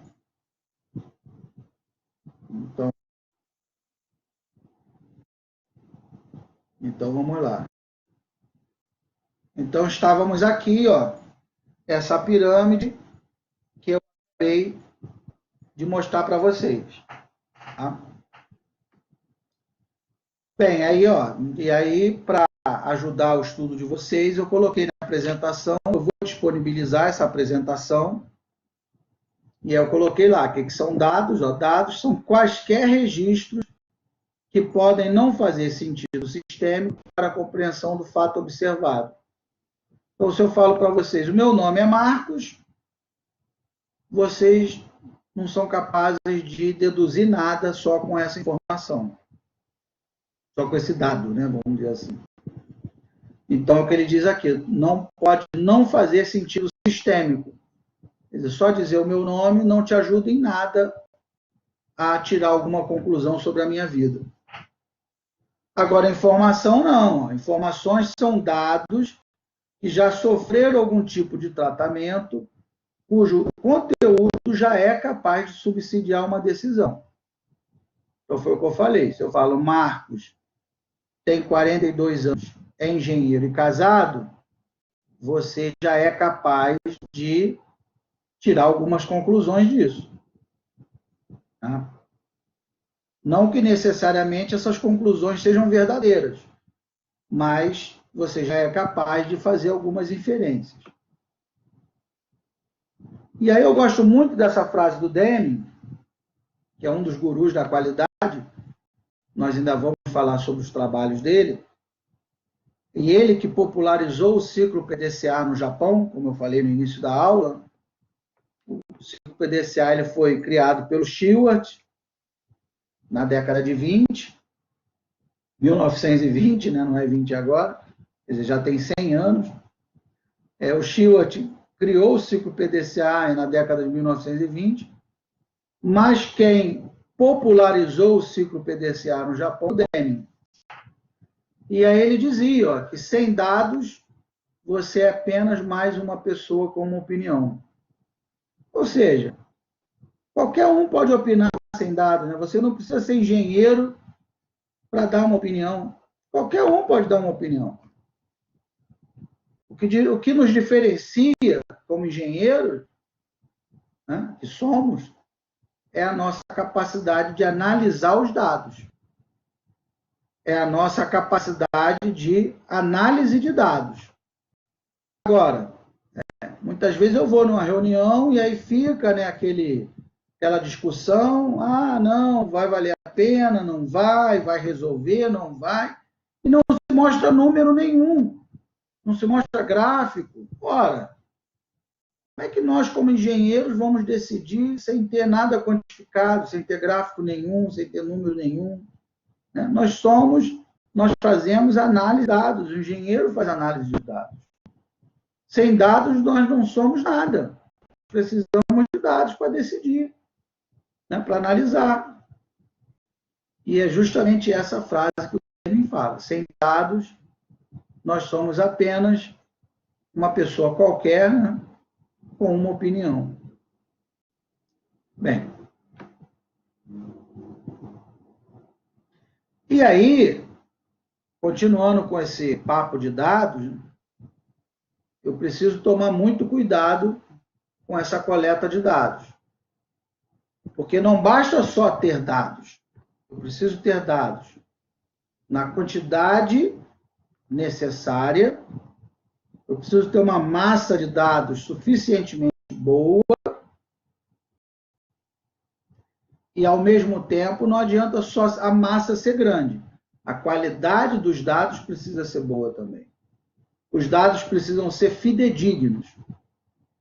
Então vamos lá. Então estávamos aqui, ó, essa pirâmide que eu acabei de mostrar para vocês. Tá? Bem, aí, ó, e aí para ajudar o estudo de vocês, eu coloquei na apresentação, eu vou disponibilizar essa apresentação, e eu coloquei lá, que são dados, ó, dados são quaisquer registros que podem não fazer sentido sistêmico para a compreensão do fato observado. Então, se eu falo para vocês, o meu nome é Marcos, vocês não são capazes de deduzir nada só com essa informação. Só com esse dado, né? Vamos dizer assim. Então, é o que ele diz aqui, não pode não fazer sentido sistêmico. Quer dizer, só dizer o meu nome não te ajuda em nada a tirar alguma conclusão sobre a minha vida. Agora, informação não. Informações são dados que já sofreram algum tipo de tratamento, cujo conteúdo já é capaz de subsidiar uma decisão. Então, foi o que eu falei. Se eu falo, Marcos tem 42 anos, é engenheiro e casado, você já é capaz de tirar algumas conclusões disso. Tá? Não que necessariamente essas conclusões sejam verdadeiras, mas você já é capaz de fazer algumas inferências. E aí eu gosto muito dessa frase do Deming, que é um dos gurus da qualidade. Nós ainda vamos falar sobre os trabalhos dele. E ele que popularizou o ciclo PDCA no Japão, como eu falei no início da aula. O ciclo PDCA ele foi criado pelo Shewhart na década de 20, 1920, né? Não é 20 agora, quer dizer, já tem 100 anos. O Shewhart criou o ciclo PDCA na década de 1920, mas quem popularizou o ciclo PDCA no Japão, o Deming. E aí ele dizia que sem dados, você é apenas mais uma pessoa com uma opinião. Ou seja, qualquer um pode opinar sem dados, né? Você não precisa ser engenheiro para dar uma opinião. Qualquer um pode dar uma opinião. O que nos diferencia como engenheiros, né, que somos, é a nossa capacidade de analisar os dados. É a nossa capacidade de análise de dados. Agora, muitas vezes eu vou numa reunião e aí fica, né, aquela discussão, não, vai valer a pena, não vai resolver, não vai, e não se mostra número nenhum, não se mostra gráfico. Ora, como é que nós, como engenheiros, vamos decidir sem ter nada quantificado, sem ter gráfico nenhum, sem ter número nenhum? Né? Nós fazemos análise de dados, o engenheiro faz análise de dados. Sem dados, nós não somos nada. Precisamos de dados para decidir, né? Para analisar. E é justamente essa frase que o Deming fala. Sem dados, nós somos apenas uma pessoa qualquer, né? Com uma opinião. Bem. E aí, continuando com esse papo de dados, eu preciso tomar muito cuidado com essa coleta de dados. Porque não basta só ter dados. Eu preciso ter dados na quantidade necessária. Eu preciso ter uma massa de dados suficientemente boa. E, ao mesmo tempo, não adianta só a massa ser grande. A qualidade dos dados precisa ser boa também. Os dados precisam ser fidedignos.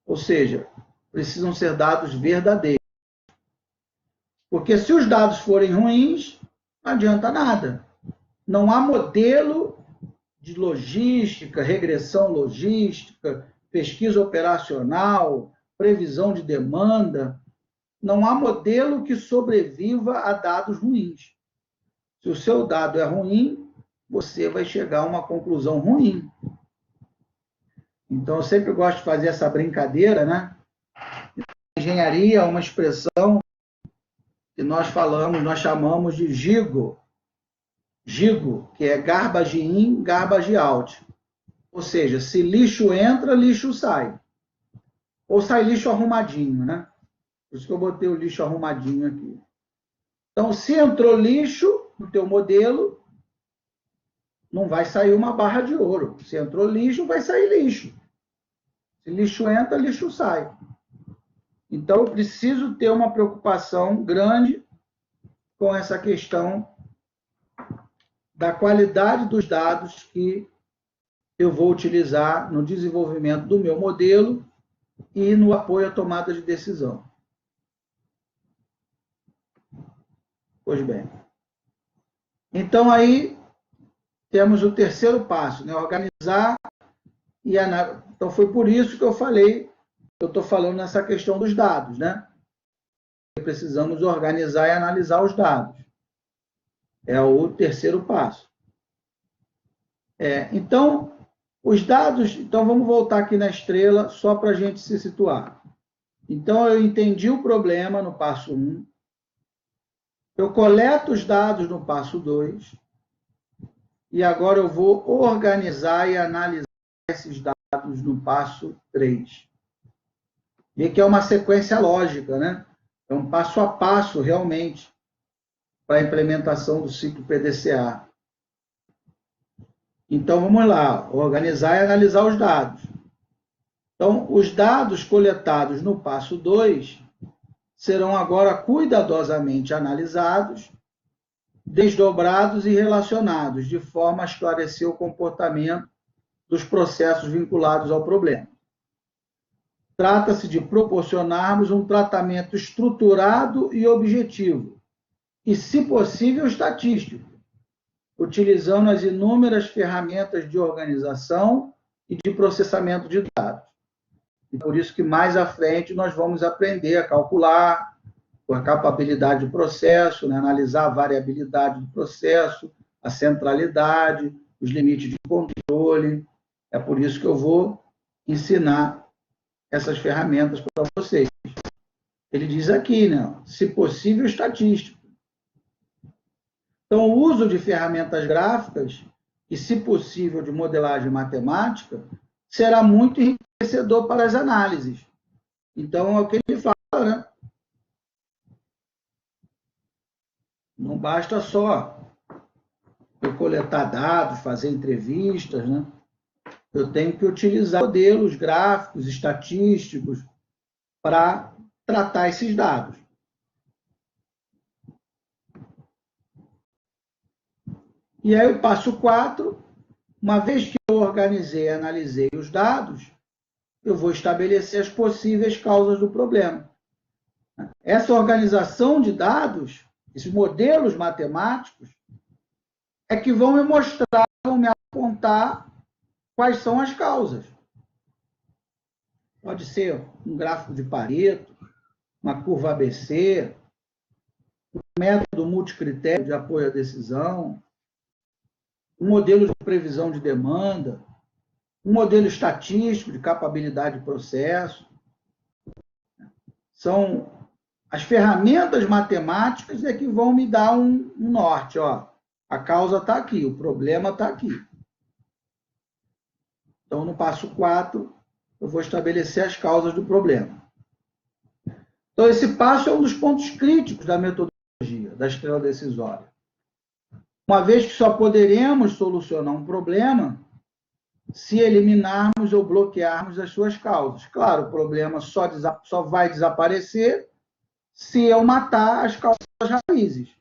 Ou seja, precisam ser dados verdadeiros. Porque se os dados forem ruins, não adianta nada. Não há modelo de logística, regressão logística, pesquisa operacional, previsão de demanda. Não há modelo que sobreviva a dados ruins. Se o seu dado é ruim, você vai chegar a uma conclusão ruim. Então, eu sempre gosto de fazer essa brincadeira, né? Engenharia é uma expressão que nós chamamos de GIGO. GIGO, que é garbage in, garbage out. Ou seja, se lixo entra, lixo sai. Ou sai lixo arrumadinho, né? Por isso que eu botei o lixo arrumadinho aqui. Então, se entrou lixo no teu modelo, não vai sair uma barra de ouro. Se entrou lixo, vai sair lixo. Se lixo entra, lixo sai. Então, eu preciso ter uma preocupação grande com essa questão da qualidade dos dados que eu vou utilizar no desenvolvimento do meu modelo e no apoio à tomada de decisão. Pois bem. Então, aí temos o terceiro passo, né? Organizar e analisar. Então, foi por isso que eu falei, eu estou falando nessa questão dos dados, né? Precisamos organizar e analisar os dados. É o terceiro passo. Então, os dados... Então, vamos voltar aqui na estrela, só para a gente se situar. Então, eu entendi o problema no passo 1. Eu coleto os dados no passo 2. E agora eu vou organizar e analisar esses dados no passo 3. E que é uma sequência lógica, né? É um passo a passo, realmente, para a implementação do ciclo PDCA. Então, vamos lá, organizar e analisar os dados. Então, os dados coletados no passo 2 serão agora cuidadosamente analisados, desdobrados e relacionados, de forma a esclarecer o comportamento dos processos vinculados ao problema. Trata-se de proporcionarmos um tratamento estruturado e objetivo, e, se possível, estatístico, utilizando as inúmeras ferramentas de organização e de processamento de dados. E por isso que mais à frente nós vamos aprender a calcular a capabilidade do processo, né? Analisar a variabilidade do processo, a centralidade, os limites de controle. É por isso que eu vou ensinar essas ferramentas para vocês. Ele diz aqui, né? Se possível, estatístico. Então, o uso de ferramentas gráficas e, se possível, de modelagem matemática, será muito enriquecedor para as análises. Então, é o que ele fala, né? Não basta só eu coletar dados, fazer entrevistas, né? Eu tenho que utilizar modelos gráficos, estatísticos, para tratar esses dados. E aí o passo 4, uma vez que eu organizei e analisei os dados, eu vou estabelecer as possíveis causas do problema. Essa organização de dados, esses modelos matemáticos, é que vão me mostrar, vão me apontar quais são as causas. Pode ser um gráfico de Pareto, uma curva ABC, um método multicritério de apoio à decisão, um modelo de previsão de demanda, um modelo estatístico de capabilidade de processo. São as ferramentas matemáticas é que vão me dar um norte. Ó, a causa está aqui, o problema está aqui. Então, no passo 4, eu vou estabelecer as causas do problema. Então, esse passo é um dos pontos críticos da metodologia, da estrela decisória. Uma vez que só poderemos solucionar um problema se eliminarmos ou bloquearmos as suas causas. Claro, o problema só vai desaparecer se eu matar as causas raízes.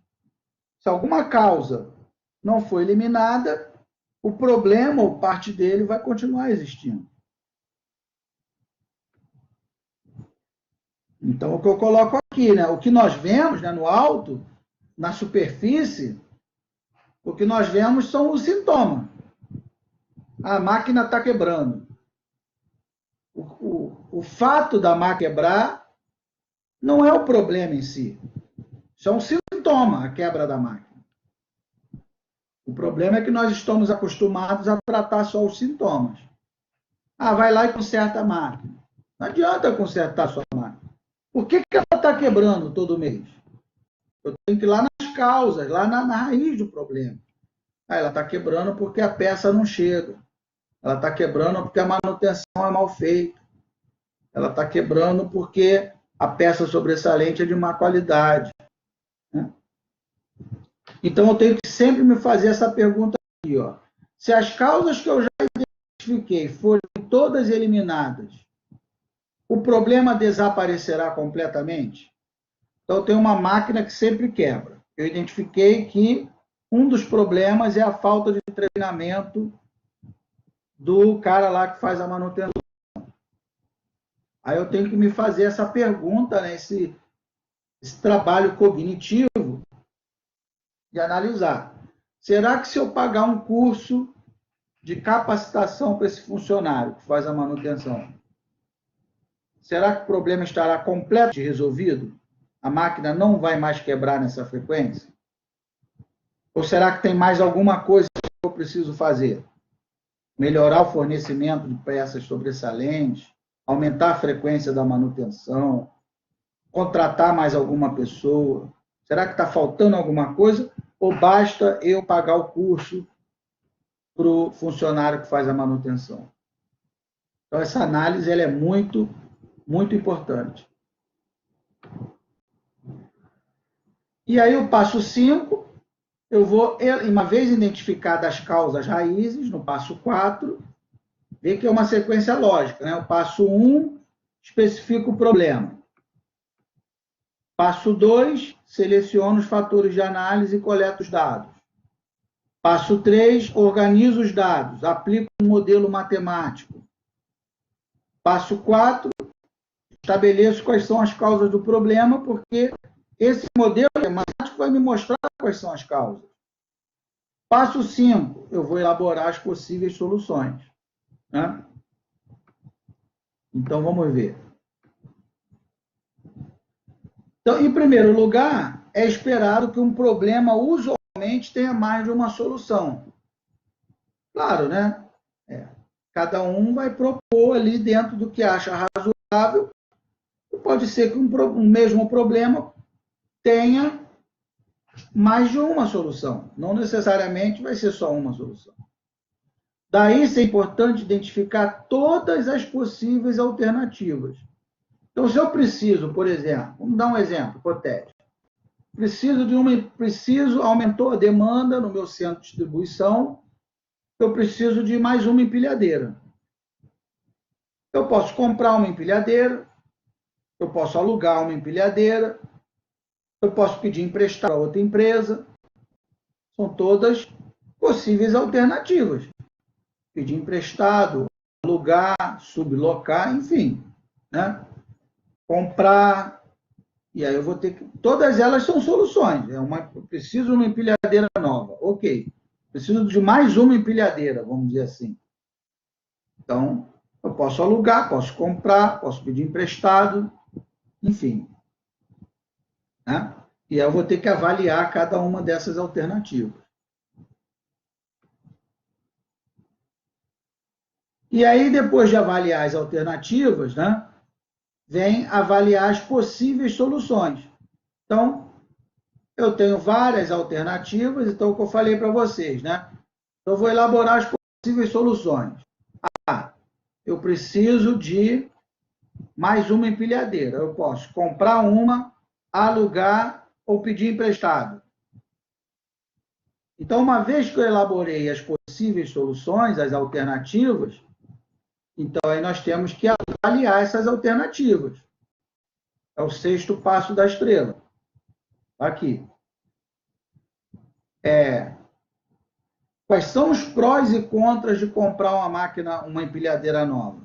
Se alguma causa não for eliminada, o problema ou parte dele vai continuar existindo. Então, o que eu coloco aqui, né? O que nós vemos, né, no alto, na superfície, o que nós vemos são os sintomas. A máquina está quebrando. O fato da máquina quebrar não é o problema em si. Isso é um sintoma, a quebra da máquina. O problema é que nós estamos acostumados a tratar só os sintomas. Ah, vai lá e conserta a máquina. Não adianta consertar a sua máquina. Por que ela está quebrando todo mês? Eu tenho que ir lá nas causas, lá na raiz do problema. Ah, ela está quebrando porque a peça não chega. Ela está quebrando porque a manutenção é mal feita. Ela está quebrando porque a peça sobressalente é de má qualidade. Né? Então, eu tenho que sempre me fazer essa pergunta aqui. Ó. Se as causas que eu já identifiquei forem todas eliminadas, o problema desaparecerá completamente? Então, eu tenho uma máquina que sempre quebra. Eu identifiquei que um dos problemas é a falta de treinamento do cara lá que faz a manutenção. Aí eu tenho que me fazer essa pergunta, né, esse trabalho cognitivo de analisar. Será que se eu pagar um curso de capacitação para esse funcionário que faz a manutenção, será que o problema estará completamente resolvido? A máquina não vai mais quebrar nessa frequência? Ou será que tem mais alguma coisa que eu preciso fazer? Melhorar o fornecimento de peças sobressalentes, aumentar a frequência da manutenção, contratar mais alguma pessoa? Será que está faltando alguma coisa? Ou basta eu pagar o curso para o funcionário que faz a manutenção? Então, essa análise ela é muito, muito importante. E aí, o passo 5, eu vou, uma vez identificadas as causas raízes, no passo 4, ver que é uma sequência lógica, né? O passo 1, especifica o problema. Passo 2, seleciono os fatores de análise e coleto os dados. Passo 3, organizo os dados, aplico um modelo matemático. Passo 4, estabeleço quais são as causas do problema, porque esse modelo matemático vai me mostrar quais são as causas. Passo 5, eu vou elaborar as possíveis soluções, né? Então, vamos ver. Então, em primeiro lugar, é esperado que um problema usualmente tenha mais de uma solução. Claro, né? Cada um vai propor ali dentro do que acha razoável. Pode ser que um mesmo problema tenha mais de uma solução. Não necessariamente vai ser só uma solução. Daí, é importante identificar todas as possíveis alternativas. Então, se eu preciso, por exemplo, vamos dar um exemplo hipotético. Preciso, aumentou a demanda no meu centro de distribuição, eu preciso de mais uma empilhadeira. Eu posso comprar uma empilhadeira, eu posso alugar uma empilhadeira, eu posso pedir emprestado para outra empresa. São todas possíveis alternativas. Pedir emprestado, alugar, sublocar, enfim, né? Comprar, e aí eu vou ter que... Todas elas são soluções. Preciso de uma empilhadeira nova. Ok. Preciso de mais uma empilhadeira, vamos dizer assim. Então, eu posso alugar, posso comprar, posso pedir emprestado, enfim. Né? E aí eu vou ter que avaliar cada uma dessas alternativas. E aí, depois de avaliar as alternativas, né, vem avaliar as possíveis soluções. Então, eu tenho várias alternativas, então o que eu falei para vocês, né? Eu vou elaborar as possíveis soluções. Eu preciso de mais uma empilhadeira. Eu posso comprar uma, alugar ou pedir emprestado. Então, uma vez que eu elaborei as possíveis soluções, as alternativas, então aí nós temos que avaliar essas alternativas. É o 6º passo da estrela. Aqui. Quais são os prós e contras de comprar uma máquina, uma empilhadeira nova?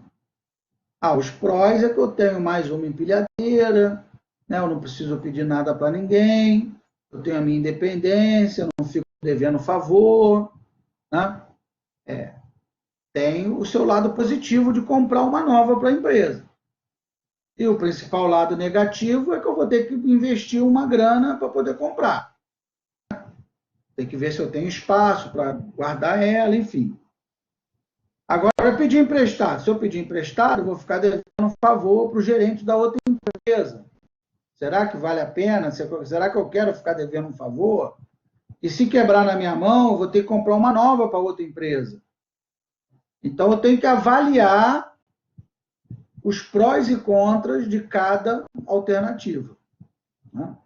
Os prós é que eu tenho mais uma empilhadeira, né? Eu não preciso pedir nada para ninguém, eu tenho a minha independência, eu não fico devendo favor, né? Tem o seu lado positivo de comprar uma nova para a empresa. E o principal lado negativo é que eu vou ter que investir uma grana para poder comprar. Tem que ver se eu tenho espaço para guardar ela, enfim. Agora, eu pedir emprestado. Se eu pedir emprestado, eu vou ficar devendo um favor para o gerente da outra empresa. Será que vale a pena? Será que eu quero ficar devendo um favor? E se quebrar na minha mão, eu vou ter que comprar uma nova para outra empresa. Então, eu tenho que avaliar os prós e contras de cada alternativa. Né?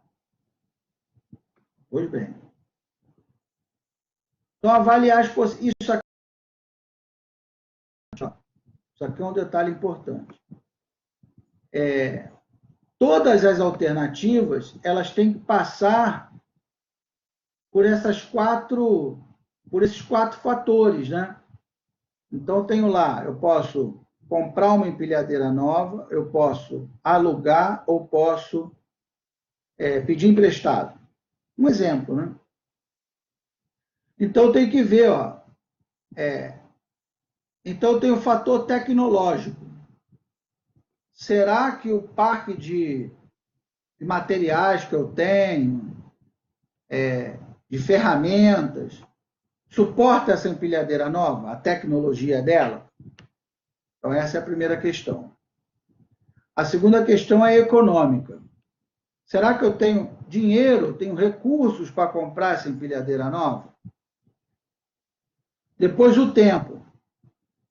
Pois bem. Então, avaliar as possibilidades. Isso aqui é um detalhe importante. Todas as alternativas, elas têm que passar por esses quatro fatores, né? Então, eu tenho lá, eu posso comprar uma empilhadeira nova, eu posso alugar ou posso pedir emprestado. Um exemplo, né? Então, eu tenho que ver, então, tem o fator tecnológico. Será que o parque de materiais que eu tenho, de ferramentas, suporta essa empilhadeira nova, a tecnologia dela? Então, essa é a primeira questão. A segunda questão é econômica. Será que eu tenho dinheiro, tenho recursos para comprar essa empilhadeira nova? Depois, o tempo.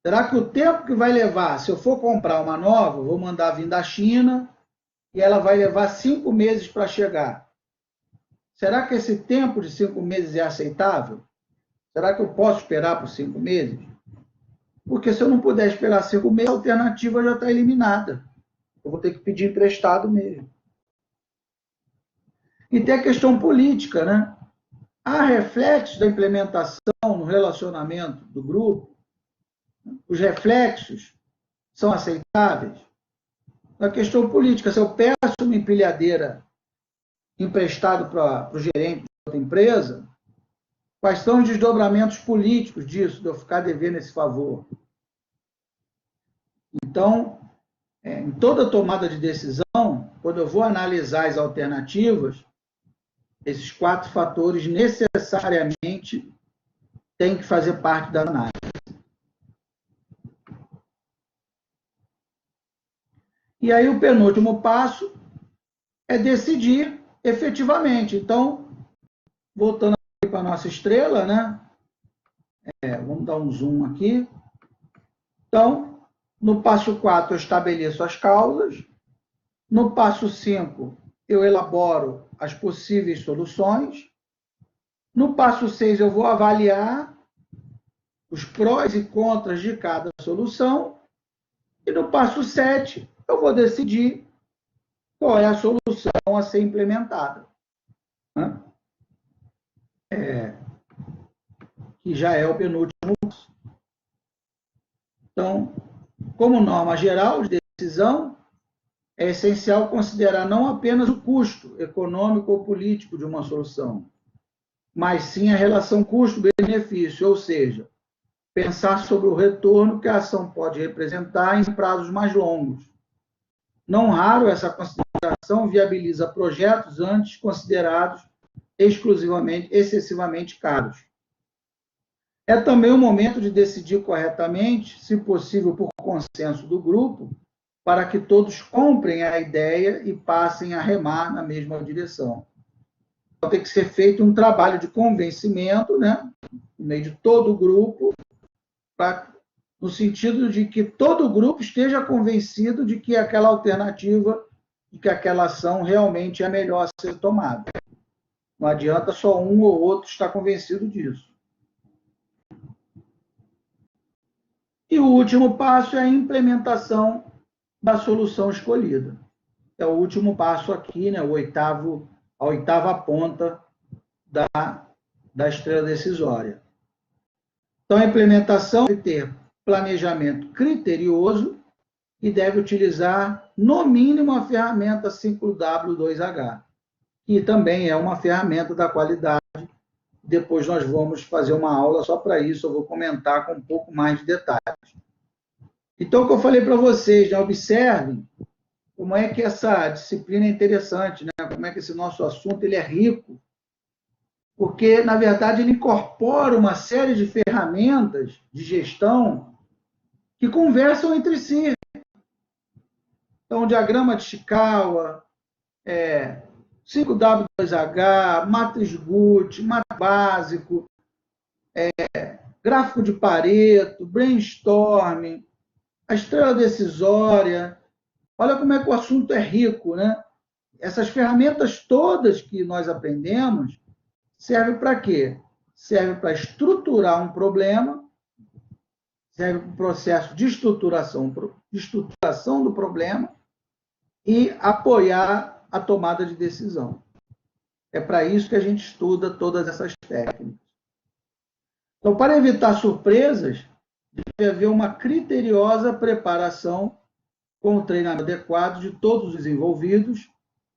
Será que o tempo que vai levar, se eu for comprar uma nova, eu vou mandar vir da China e ela vai levar 5 meses para chegar? Será que esse tempo de 5 meses é aceitável? Será que eu posso esperar por 5 meses? Porque se eu não puder esperar 5 meses, a alternativa já está eliminada. Eu vou ter que pedir emprestado mesmo. E tem a questão política, né? Há reflexos da implementação no relacionamento do grupo? Os reflexos são aceitáveis? Na questão política, se eu peço uma empilhadeira emprestado para o gerente de outra empresa, quais são os desdobramentos políticos disso, de eu ficar devendo esse favor? Então, em toda tomada de decisão, quando eu vou analisar as alternativas, esses 4 fatores necessariamente têm que fazer parte da análise. E aí o penúltimo passo é decidir efetivamente. Então, voltando para a nossa estrela, né? Vamos dar um zoom aqui. Então, no passo 4, eu estabeleço as causas. No passo 5, eu elaboro as possíveis soluções. No passo 6, eu vou avaliar os prós e contras de cada solução. E no passo 7, eu vou decidir qual é a solução a ser implementada. Que já é o penúltimo passo. Então, como norma geral de decisão, é essencial considerar não apenas o custo econômico ou político de uma solução, mas sim a relação custo-benefício, ou seja, pensar sobre o retorno que a ação pode representar em prazos mais longos. Não raro, essa consideração viabiliza projetos antes considerados excessivamente caros. É também o momento de decidir corretamente, se possível por consenso do grupo, para que todos comprem a ideia e passem a remar na mesma direção. Então, tem que ser feito um trabalho de convencimento, né, no meio de todo o grupo, no sentido de que todo o grupo esteja convencido de que aquela alternativa, de que aquela ação realmente é melhor a ser tomada. Não adianta só um ou outro estar convencido disso. E o último passo é a implementação da solução escolhida. É o último passo aqui, né, a oitava ponta da estrela decisória. Então, a implementação deve ter planejamento criterioso e deve utilizar, no mínimo, a ferramenta 5W2H, que também é uma ferramenta da qualidade. Depois nós vamos fazer uma aula só para isso, eu vou comentar com um pouco mais de detalhes. Então, o que eu falei para vocês, né, observem como é que essa disciplina é interessante, né? Como é que esse nosso assunto ele é rico, porque, na verdade, ele incorpora uma série de ferramentas de gestão que conversam entre si. Então, diagrama de Chikawa, 5W2H, matriz Guth, matriz básico, gráfico de Pareto, brainstorming, a estrela decisória. Olha como é que o assunto é rico, né? Essas ferramentas todas que nós aprendemos servem para quê? Servem para estruturar um problema, serve para o processo de estruturação do problema e apoiar a tomada de decisão. É para isso que a gente estuda todas essas técnicas. Então, para evitar surpresas, deve haver uma criteriosa preparação com o treinamento adequado de todos os envolvidos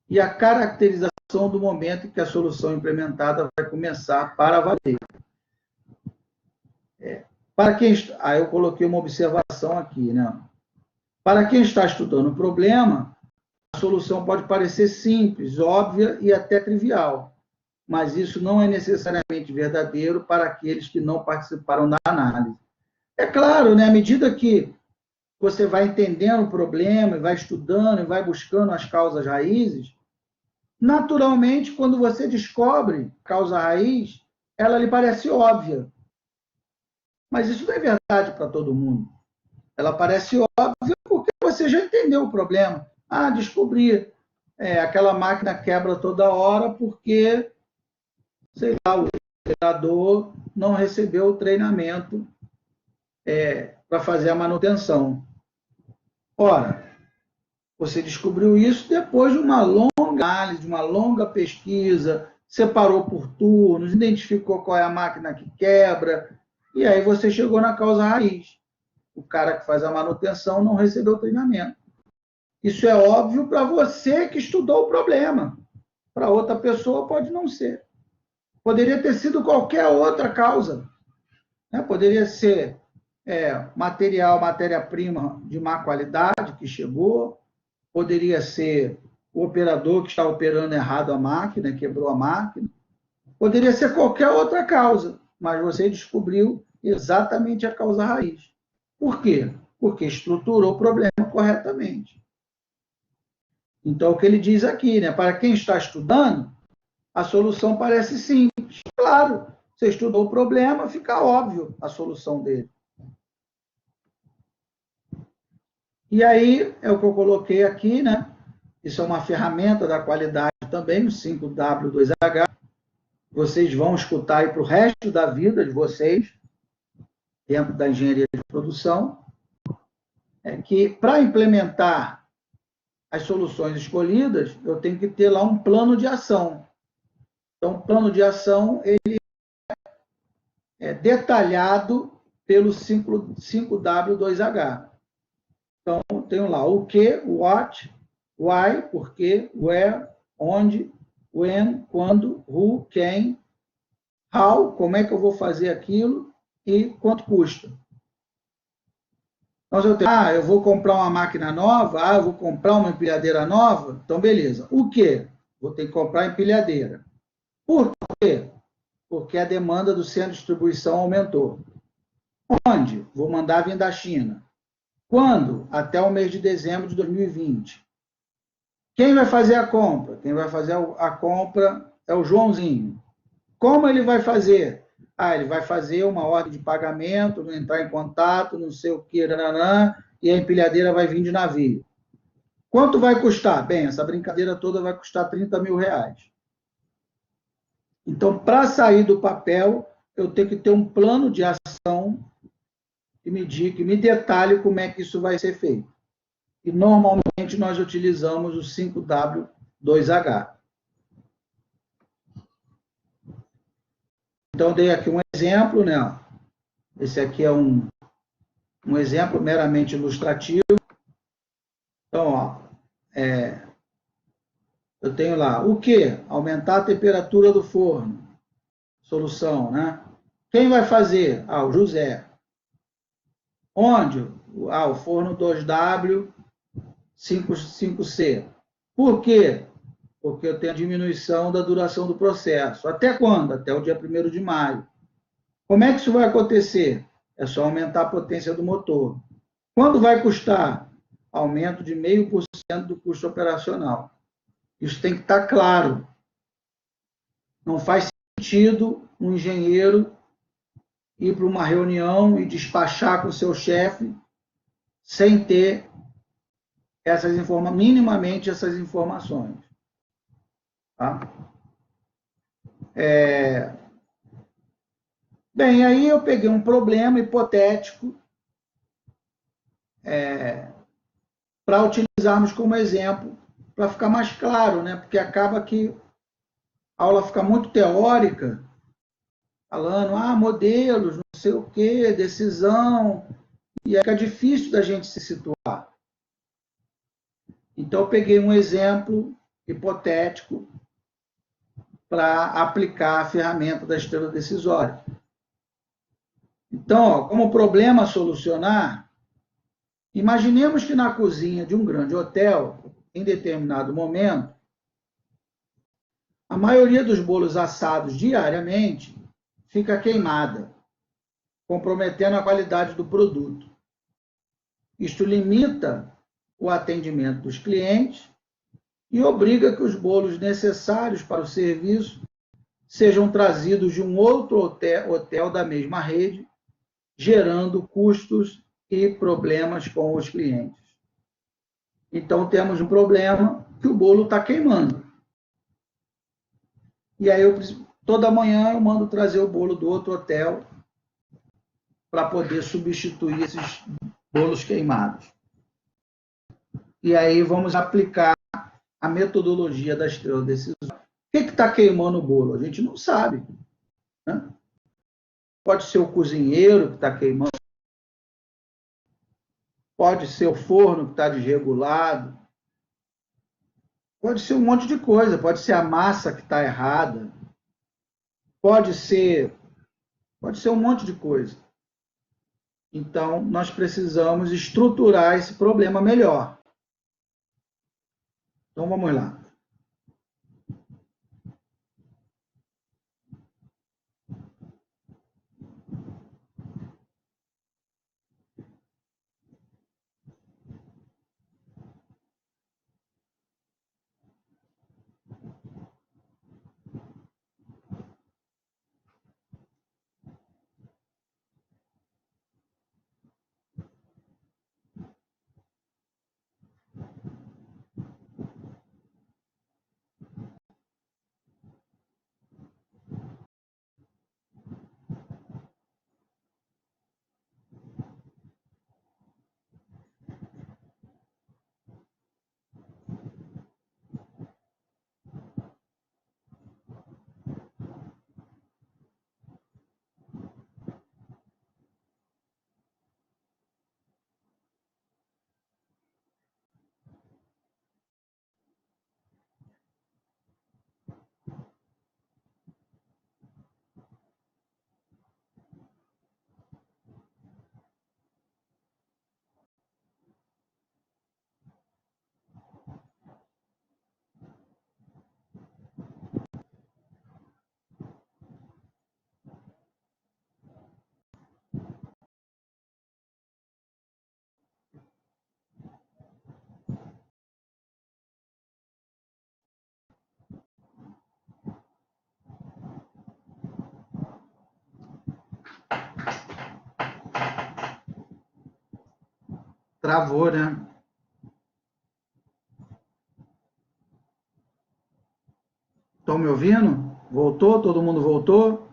e a caracterização do momento em que a solução implementada vai começar para valer. Eu coloquei uma observação aqui, né? Para quem está estudando o problema, a solução pode parecer simples, óbvia e até trivial, mas isso não é necessariamente verdadeiro para aqueles que não participaram da análise. É claro, né, à medida que você vai entendendo o problema, vai estudando e vai buscando as causas raízes, naturalmente, quando você descobre a causa raiz, ela lhe parece óbvia. Mas isso não é verdade para todo mundo. Ela parece óbvia porque você já entendeu o problema. Descobri. Aquela máquina quebra toda hora porque sei lá, o operador não recebeu o treinamento para fazer a manutenção. Ora, você descobriu isso depois de uma longa análise, de uma longa pesquisa, separou por turnos, identificou qual é a máquina que quebra, e aí você chegou na causa raiz. O cara que faz a manutenção não recebeu treinamento. Isso é óbvio para você que estudou o problema. Para outra pessoa pode não ser. Poderia ter sido qualquer outra causa. Né? Poderia ser material, matéria-prima de má qualidade que chegou, poderia ser o operador que está operando errado a máquina, quebrou a máquina, poderia ser qualquer outra causa, mas você descobriu exatamente a causa raiz. Por quê? Porque estruturou o problema corretamente. Então, o que ele diz aqui, né? Para quem está estudando, a solução parece simples. Claro, você estudou o problema, fica óbvio a solução dele. E aí, é o que eu coloquei aqui, né? Isso é uma ferramenta da qualidade também, o 5W2H. Vocês vão escutar aí para o resto da vida de vocês, dentro da engenharia de produção, é que para implementar as soluções escolhidas, eu tenho que ter lá um plano de ação. Então, o plano de ação ele é detalhado pelo 5W2H. Então, tenho lá o que, o what, why, porquê, where, onde, when, quando, who, quem, how, como é que eu vou fazer aquilo e quanto custa. Então, eu tenho, eu vou comprar uma máquina nova, eu vou comprar uma empilhadeira nova, então beleza. O que? Vou ter que comprar empilhadeira. Por quê? Porque a demanda do centro de distribuição aumentou. Onde? Vou mandar vir da China. Quando? Até o mês de dezembro de 2020. Quem vai fazer a compra? Quem vai fazer a compra é o Joãozinho. Como ele vai fazer? Ele vai fazer uma ordem de pagamento, entrar em contato, não sei o que, e a empilhadeira vai vir de navio. Quanto vai custar? Bem, essa brincadeira toda vai custar 30 mil reais. Então, para sair do papel, eu tenho que ter um plano de ação que me detalhe como é que isso vai ser feito. E, normalmente, nós utilizamos o 5W2H. Então, dei aqui um exemplo, né? Esse aqui é um exemplo meramente ilustrativo. Então, eu tenho lá, o que? Aumentar a temperatura do forno. Solução, né? Quem vai fazer? O José. Onde? O forno 2W 5C. Por quê? Porque eu tenho a diminuição da duração do processo. Até quando? Até o dia 1º de maio. Como é que isso vai acontecer? É só aumentar a potência do motor. Quando vai custar? Aumento de 0,5% do custo operacional. Isso tem que estar claro. Não faz sentido um engenheiro ir para uma reunião e despachar com o seu chefe sem ter minimamente essas informações. Tá? Bem, aí eu peguei um problema hipotético para utilizarmos como exemplo, para ficar mais claro, né? Porque acaba que a aula fica muito teórica, falando, modelos, não sei o quê, decisão, e aí fica difícil da gente se situar. Então, eu peguei um exemplo hipotético para aplicar a ferramenta da esteira decisória. Então, como problema a solucionar, imaginemos que na cozinha de um grande hotel, em determinado momento, a maioria dos bolos assados diariamente fica queimada, comprometendo a qualidade do produto. Isto limita o atendimento dos clientes e obriga que os bolos necessários para o serviço sejam trazidos de um outro hotel da mesma rede, gerando custos e problemas com os clientes. Então, temos um problema que o bolo está queimando. E aí eu toda manhã eu mando trazer o bolo do outro hotel para poder substituir esses bolos queimados. E aí vamos aplicar a metodologia da estrela decisória. O que está queimando o bolo? A gente não sabe. Né? Pode ser o cozinheiro que está queimando, pode ser o forno que está desregulado, pode ser um monte de coisa, pode ser a massa que está errada, pode ser um monte de coisa. Então, nós precisamos estruturar esse problema melhor. Então, vamos lá. Travou, né? Estão me ouvindo? Voltou? Todo mundo voltou?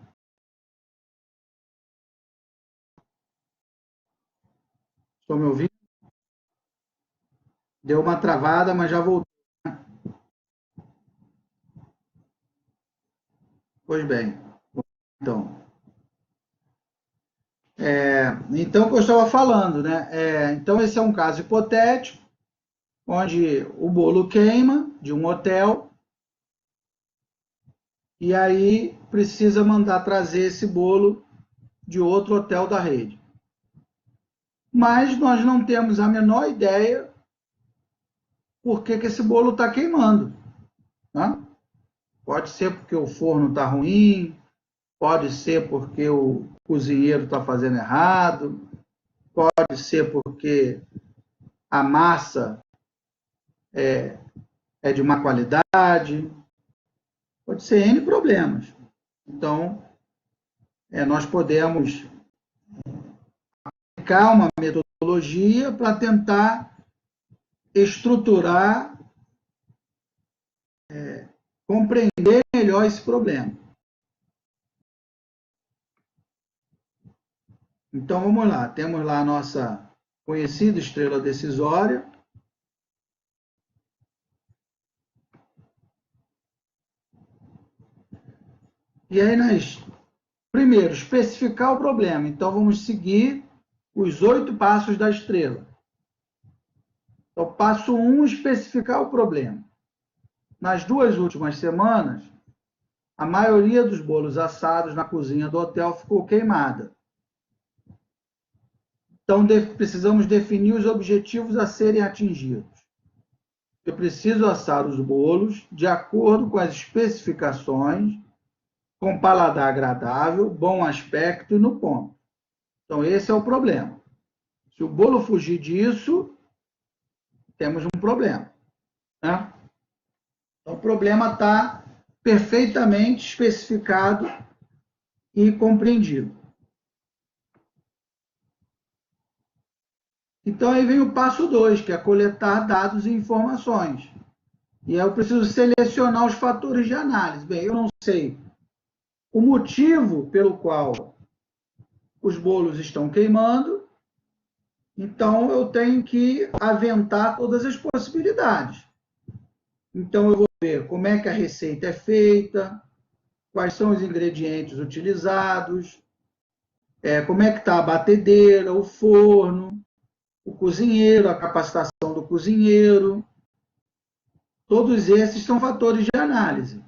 Estão me ouvindo? Deu uma travada, mas já voltou. Pois bem. Então, então o que eu estava falando, né? Então, esse é um caso hipotético, onde o bolo queima de um hotel, e aí precisa mandar trazer esse bolo de outro hotel da rede. Mas nós não temos a menor ideia por que esse bolo está queimando. Né? Pode ser porque o forno está ruim, pode ser porque o cozinheiro está fazendo errado, pode ser porque a massa é de má qualidade, pode ser N problemas. Então, nós podemos aplicar uma metodologia para tentar estruturar, compreender melhor esse problema. Então, vamos lá. Temos lá a nossa conhecida estrela decisória. E aí, primeiro, especificar o problema. Então, vamos seguir os 8 passos da estrela. Então, passo 1, especificar o problema. Nas 2 últimas semanas, a maioria dos bolos assados na cozinha do hotel ficou queimada. Então, precisamos definir os objetivos a serem atingidos. Eu preciso assar os bolos de acordo com as especificações, com paladar agradável, bom aspecto e no ponto. Então, esse é o problema. Se o bolo fugir disso, temos um problema. Né? Então, o problema está perfeitamente especificado e compreendido. Então, aí vem o passo 2, que é coletar dados e informações. E aí eu preciso selecionar os fatores de análise. Bem, eu não sei o motivo pelo qual os bolos estão queimando, então eu tenho que aventar todas as possibilidades. Então eu vou ver como é que a receita é feita, quais são os ingredientes utilizados, como é que está a batedeira, o forno, o cozinheiro, a capacitação do cozinheiro. Todos esses são fatores de análise.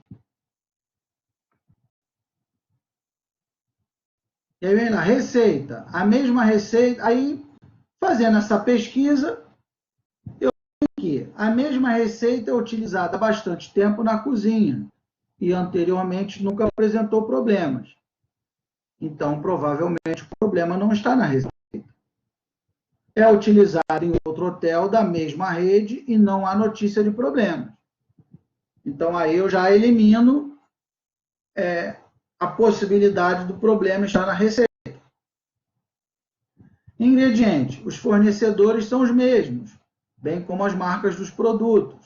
E aí vem lá, receita. A mesma receita, aí fazendo essa pesquisa, eu vi que a mesma receita é utilizada há bastante tempo na cozinha e anteriormente nunca apresentou problemas. Então, provavelmente, o problema não está na receita. É utilizado em outro hotel da mesma rede e não há notícia de problemas. Então, aí eu já elimino a possibilidade do problema estar na receita. Ingrediente. Os fornecedores são os mesmos, bem como as marcas dos produtos.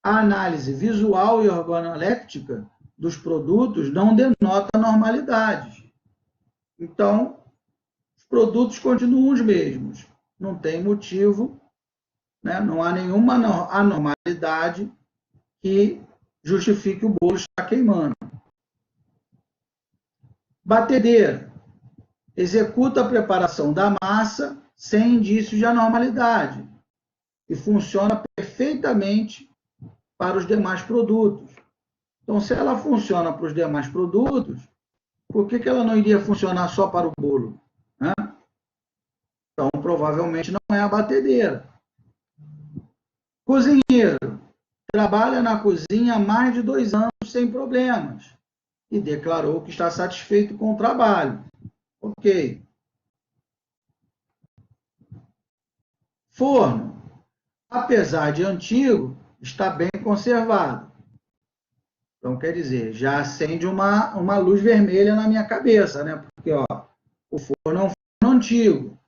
A análise visual e organoléptica dos produtos não denota normalidades. Então, os produtos continuam os mesmos. Não tem motivo, né? Não há nenhuma anormalidade que justifique o bolo estar queimando. Batedeira. Executa a preparação da massa sem indícios de anormalidade e funciona perfeitamente para os demais produtos. Então, se ela funciona para os demais produtos, por que ela não iria funcionar só para o bolo? Né? Então, provavelmente não é a batedeira. Cozinheiro. Trabalha na cozinha há mais de 2 anos sem problemas e declarou que está satisfeito com o trabalho. Ok. Forno. Apesar de antigo, está bem conservado. Então, quer dizer, já acende uma luz vermelha na minha cabeça, né? Porque o forno é um forno antigo.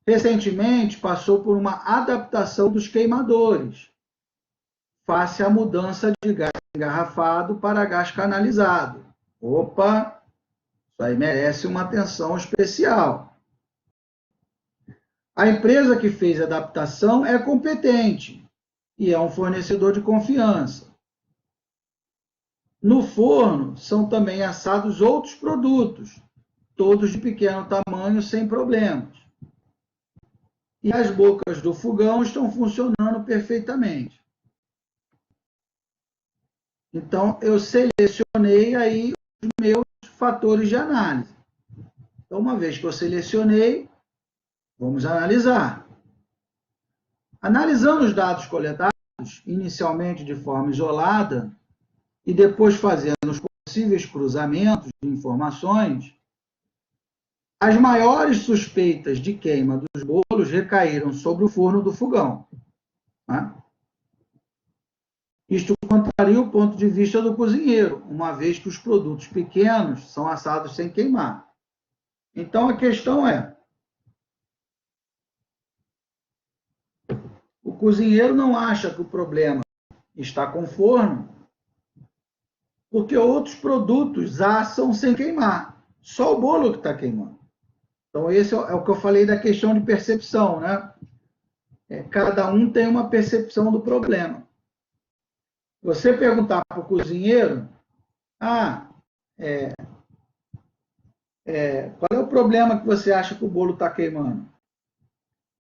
Recentemente, passou por uma adaptação dos queimadores, face à mudança de gás engarrafado para gás canalizado. Opa, isso aí merece uma atenção especial. A empresa que fez a adaptação é competente e é um fornecedor de confiança. No forno são também assados outros produtos, todos de pequeno tamanho, sem problemas. E as bocas do fogão estão funcionando perfeitamente. Então, eu selecionei aí os meus fatores de análise. Então, uma vez que eu selecionei, vamos analisar. Analisando os dados coletados, inicialmente de forma isolada, e depois fazendo os possíveis cruzamentos de informações, as maiores suspeitas de queima dos bolos recaíram sobre o forno do fogão. Né? Isto contraria o ponto de vista do cozinheiro, uma vez que os produtos pequenos são assados sem queimar. Então, a questão é, o cozinheiro não acha que o problema está com o forno, porque outros produtos assam sem queimar. Só o bolo que está queimando. Então, esse é o que eu falei da questão de percepção, né? Cada um tem uma percepção do problema. Você perguntar para o cozinheiro, qual é o problema que você acha que o bolo está queimando?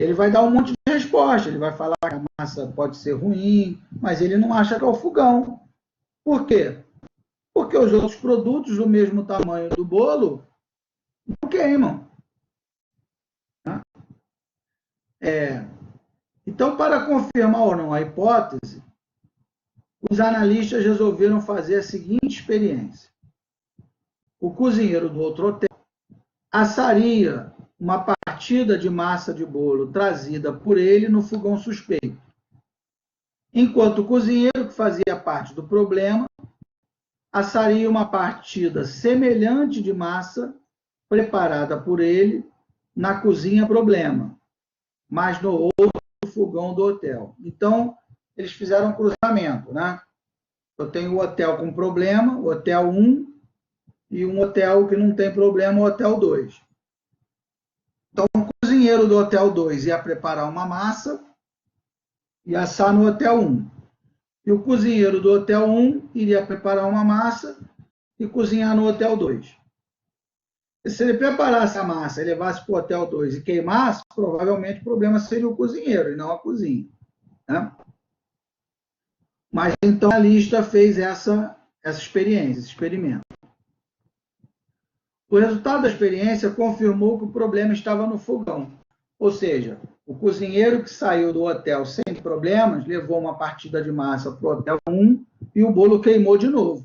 Ele vai dar um monte de resposta, ele vai falar que a massa pode ser ruim, mas ele não acha que é o fogão. Por quê? Porque os outros produtos do mesmo tamanho do bolo não queimam. Então, para confirmar ou não a hipótese, os analistas resolveram fazer a seguinte experiência. O cozinheiro do outro hotel assaria uma partida de massa de bolo trazida por ele no fogão suspeito, enquanto o cozinheiro, que fazia parte do problema, assaria uma partida semelhante de massa preparada por ele na cozinha problema, mas no outro fogão do hotel. Então, eles fizeram um cruzamento, né? Eu tenho o hotel com problema, o hotel 1, e um hotel que não tem problema, o hotel 2. Então, o cozinheiro do hotel 2 ia preparar uma massa e assar no hotel 1. E o cozinheiro do hotel 1 iria preparar uma massa e cozinhar no hotel 2. E se ele preparasse a massa e levasse para o hotel 2 e queimasse, provavelmente o problema seria o cozinheiro e não a cozinha, né? Mas então a lista fez essa experiência, esse experimento. O resultado da experiência confirmou que o problema estava no fogão. Ou seja, o cozinheiro que saiu do hotel sem problemas levou uma partida de massa para o hotel 1 e o bolo queimou de novo.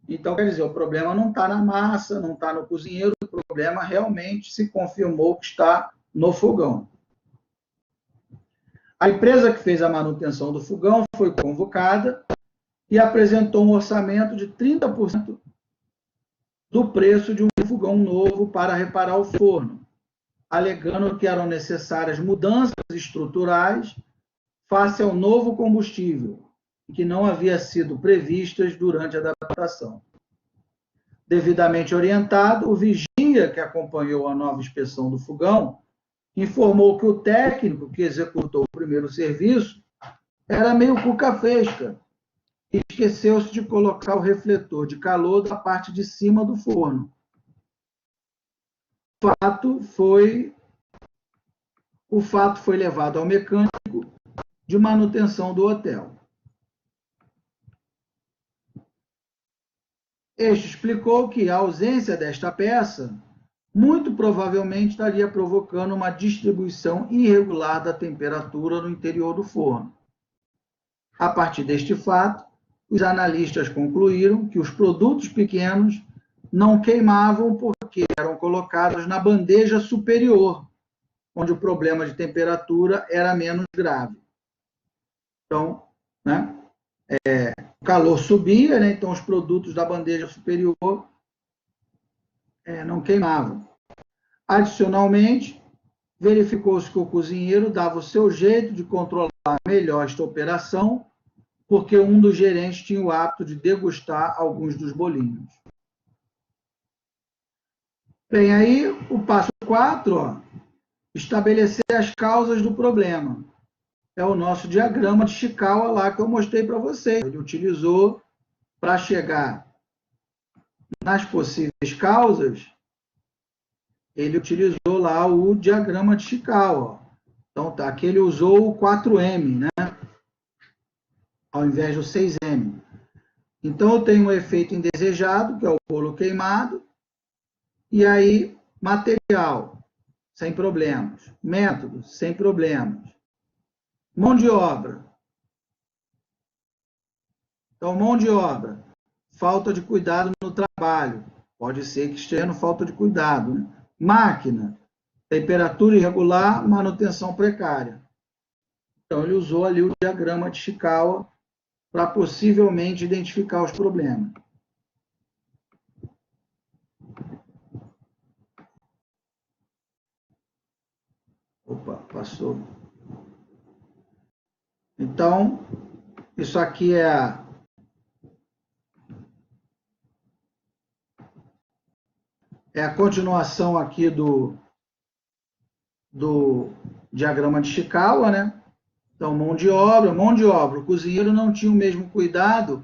Então, quer dizer, o problema não está na massa, não está no cozinheiro, o problema realmente se confirmou que está no fogão. A empresa que fez a manutenção do fogão foi convocada e apresentou um orçamento de 30% do preço de um fogão novo para reparar o forno, alegando que eram necessárias mudanças estruturais face ao novo combustível, que não havia sido previstas durante a adaptação. Devidamente orientado, o vigia que acompanhou a nova inspeção do fogão informou que o técnico que executou o primeiro serviço era meio cuca-fresca e esqueceu-se de colocar o refletor de calor da parte de cima do forno. O fato foi levado ao mecânico de manutenção do hotel. Este explicou que a ausência desta peça muito provavelmente estaria provocando uma distribuição irregular da temperatura no interior do forno. A partir deste fato, os analistas concluíram que os produtos pequenos não queimavam porque eram colocados na bandeja superior, onde o problema de temperatura era menos grave. Então, o calor subia, então os produtos da bandeja superior não queimavam. Adicionalmente, verificou-se que o cozinheiro dava o seu jeito de controlar melhor esta operação, porque um dos gerentes tinha o hábito de degustar alguns dos bolinhos. Bem, aí o passo 4, estabelecer as causas do problema. É o nosso diagrama de Chikawa lá que eu mostrei para vocês. Ele utilizou para chegar nas possíveis causas, ele utilizou lá o diagrama de Chikawa. Então, aqui ele usou o 4M, né? Ao invés do 6M. Então, eu tenho um efeito indesejado, que é o bolo queimado, e aí, material, sem problemas. Método, sem problemas. Mão de obra. Então, mão de obra, falta de cuidado no trabalho. Pode ser que esteja no falta de cuidado, né? Máquina, temperatura irregular, manutenção precária. Então, ele usou ali o diagrama de Chikawa para possivelmente identificar os problemas. Opa, passou. Então, isso aqui é a continuação aqui do diagrama de Chikawa, né? Então, mão de obra. O cozinheiro não tinha o mesmo cuidado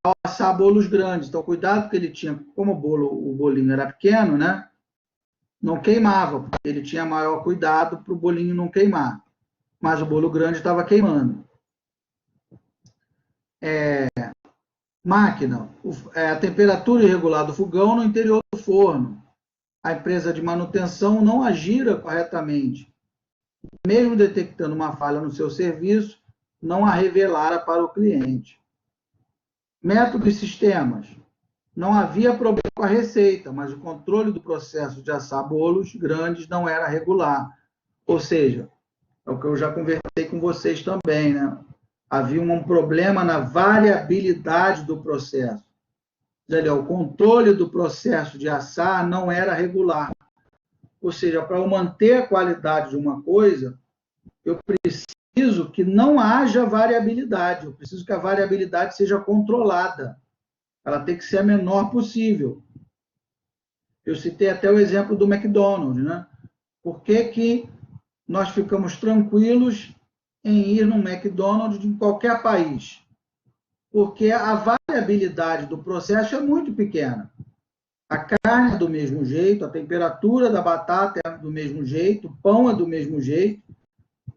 ao assar bolos grandes. Então, o cuidado que ele tinha, como o bolinho era pequeno, né? Não queimava, porque ele tinha maior cuidado para o bolinho não queimar. Mas o bolo grande estava queimando. Máquina. A temperatura irregular do fogão no interior do forno. A empresa de manutenção não agira corretamente. Mesmo detectando uma falha no seu serviço, não a revelara para o cliente. Métodos e sistemas. Não havia problema com a receita, mas o controle do processo de assar bolos grandes não era regular. Ou seja, é o que eu já conversei com vocês também, né? Havia um problema na variabilidade do processo. O controle do processo de assar não era regular. Ou seja, para eu manter a qualidade de uma coisa, eu preciso preciso que não haja variabilidade, eu preciso que a variabilidade seja controlada. Ela tem que ser a menor possível. Eu citei até o exemplo do McDonald's, né? Por que nós ficamos tranquilos em ir no McDonald's em qualquer país? Porque a variabilidade do processo é muito pequena. A carne é do mesmo jeito, a temperatura da batata é do mesmo jeito, o pão é do mesmo jeito.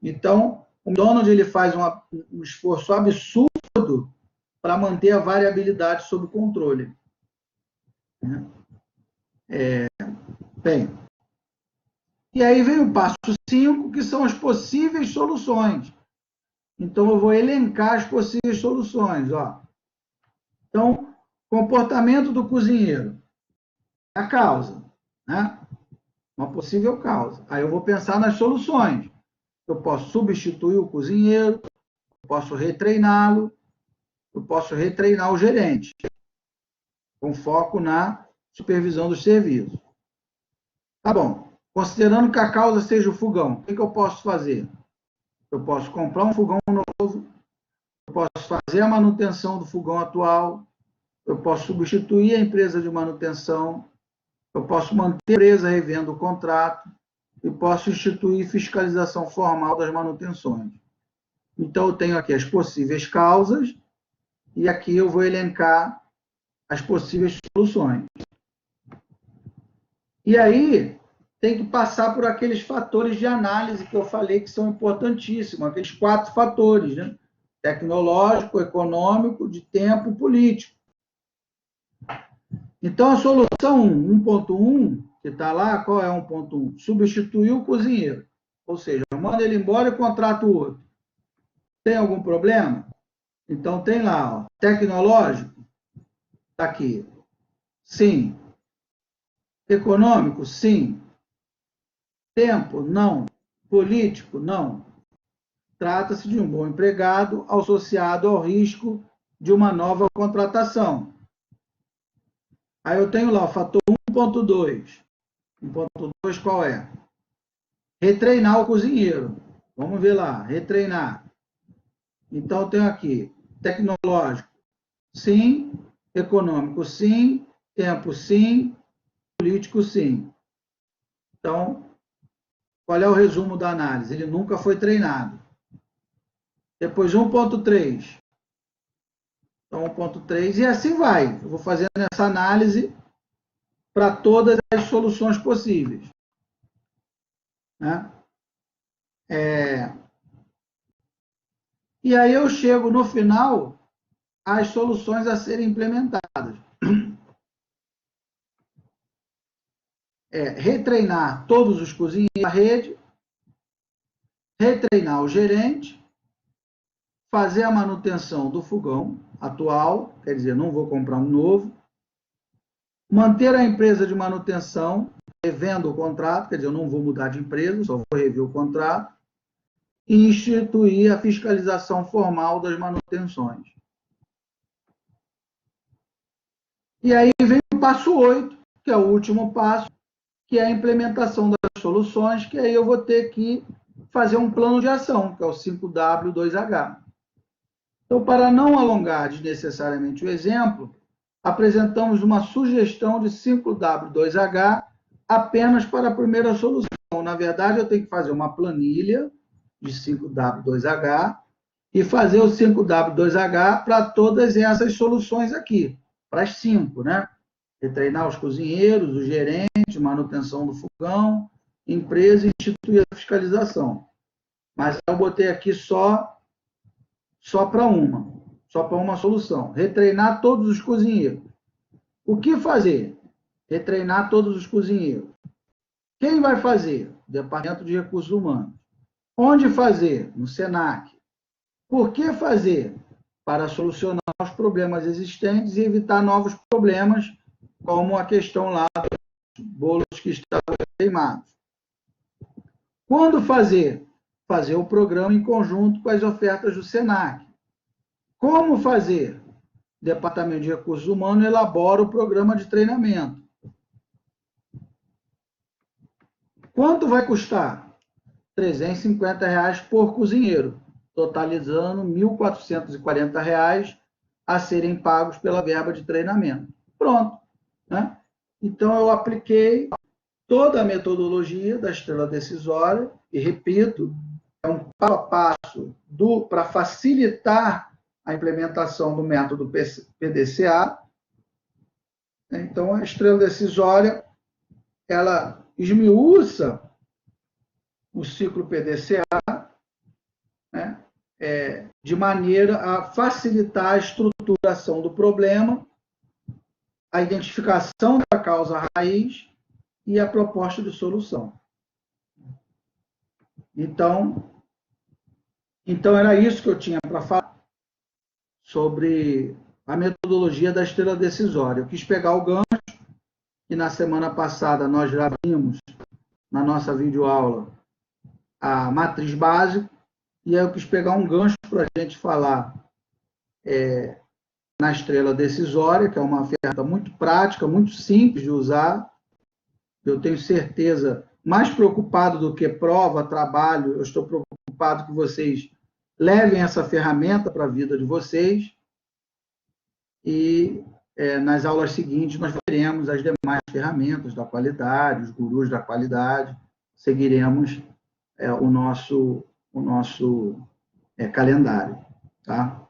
Então, o McDonald's ele faz um esforço absurdo para manter a variabilidade sob controle. Bem, e aí vem o passo 5, que são as possíveis soluções. Então, eu vou elencar as possíveis soluções. Ó. Então, comportamento do cozinheiro. A causa, né? Uma possível causa. Aí eu vou pensar nas soluções. Eu posso substituir o cozinheiro, eu posso retreiná-lo, eu posso retreinar o gerente, com foco na supervisão dos serviços. Tá bom. Considerando que a causa seja o fogão, o que eu posso fazer? Eu posso comprar um fogão novo, eu posso fazer a manutenção do fogão atual, eu posso substituir a empresa de manutenção, eu posso manter a empresa revendo o contrato e posso instituir fiscalização formal das manutenções. Então, eu tenho aqui as possíveis causas e aqui eu vou elencar as possíveis soluções. E aí, tem que passar por aqueles fatores de análise que eu falei que são importantíssimos, aqueles 4 fatores, né? Tecnológico, econômico, de tempo e político. Então, a solução 1.1, que está lá, qual é 1.1? Substituir o cozinheiro. Ou seja, manda ele embora e contrata o outro. Tem algum problema? Então, tem lá, ó, tecnológico, está aqui. Sim. Econômico? Sim. Tempo? Não. Político? Não. Trata-se de um bom empregado associado ao risco de uma nova contratação. Aí eu tenho lá o fator 1.2. 1.2 qual é? Retreinar o cozinheiro. Vamos ver lá, retreinar. Então, eu tenho aqui, tecnológico, sim. Econômico, sim. Tempo, sim. Político, sim. Então, qual é o resumo da análise? Ele nunca foi treinado. Depois, 1.3. Então, 1.3, e assim vai. Eu vou fazendo essa análise para todas as soluções possíveis. Né? E aí eu chego no final às soluções a serem implementadas. Retreinar todos os cozinheiros da rede, retreinar o gerente, fazer a manutenção do fogão atual, quer dizer, não vou comprar um novo, manter a empresa de manutenção, revendo o contrato, quer dizer, eu não vou mudar de empresa, só vou rever o contrato, e instituir a fiscalização formal das manutenções. E aí vem o passo 8, que é o último passo, que é a implementação das soluções, que aí eu vou ter que fazer um plano de ação, que é o 5W2H. Então, para não alongar desnecessariamente o exemplo, apresentamos uma sugestão de 5W2H apenas para a primeira solução. Na verdade, eu tenho que fazer uma planilha de 5W2H e fazer o 5W2H para todas essas soluções aqui, para as 5, né? Retreinar os cozinheiros, o gerente, manutenção do fogão, empresa e instituir a fiscalização. Mas eu botei aqui só para uma solução. Retreinar todos os cozinheiros. O que fazer? Retreinar todos os cozinheiros. Quem vai fazer? Departamento de Recursos Humanos. Onde fazer? No SENAC. Por que fazer? Para solucionar os problemas existentes e evitar novos problemas, como a questão lá dos bolos que estavam queimados. Quando fazer? Fazer o programa em conjunto com as ofertas do SENAC. Como fazer? O Departamento de Recursos Humanos elabora o programa de treinamento. Quanto vai custar? R$ 350 por cozinheiro. totalizando R$ 1.440 a serem pagos pela verba de treinamento. Pronto. Né? Então, eu apliquei toda a metodologia da estrela decisória, e repito, é um passo a passo para facilitar a implementação do método PDCA. Então, a estrela decisória, ela esmiuça o ciclo PDCA, né, de maneira a facilitar a estruturação do problema, a identificação da causa raiz e a proposta de solução. Então era isso que eu tinha para falar sobre a metodologia da estrela decisória. Eu quis pegar o gancho, que na semana passada nós já vimos na nossa videoaula a matriz básica, e aí eu quis pegar um gancho para a gente falar na estrela decisória, que é uma ferramenta muito prática, muito simples de usar. Eu tenho certeza, mais preocupado do que prova, trabalho, eu estou preocupado que vocês levem essa ferramenta para a vida de vocês, e nas aulas seguintes nós veremos as demais ferramentas da qualidade, os gurus da qualidade, seguiremos o nosso calendário. Tá?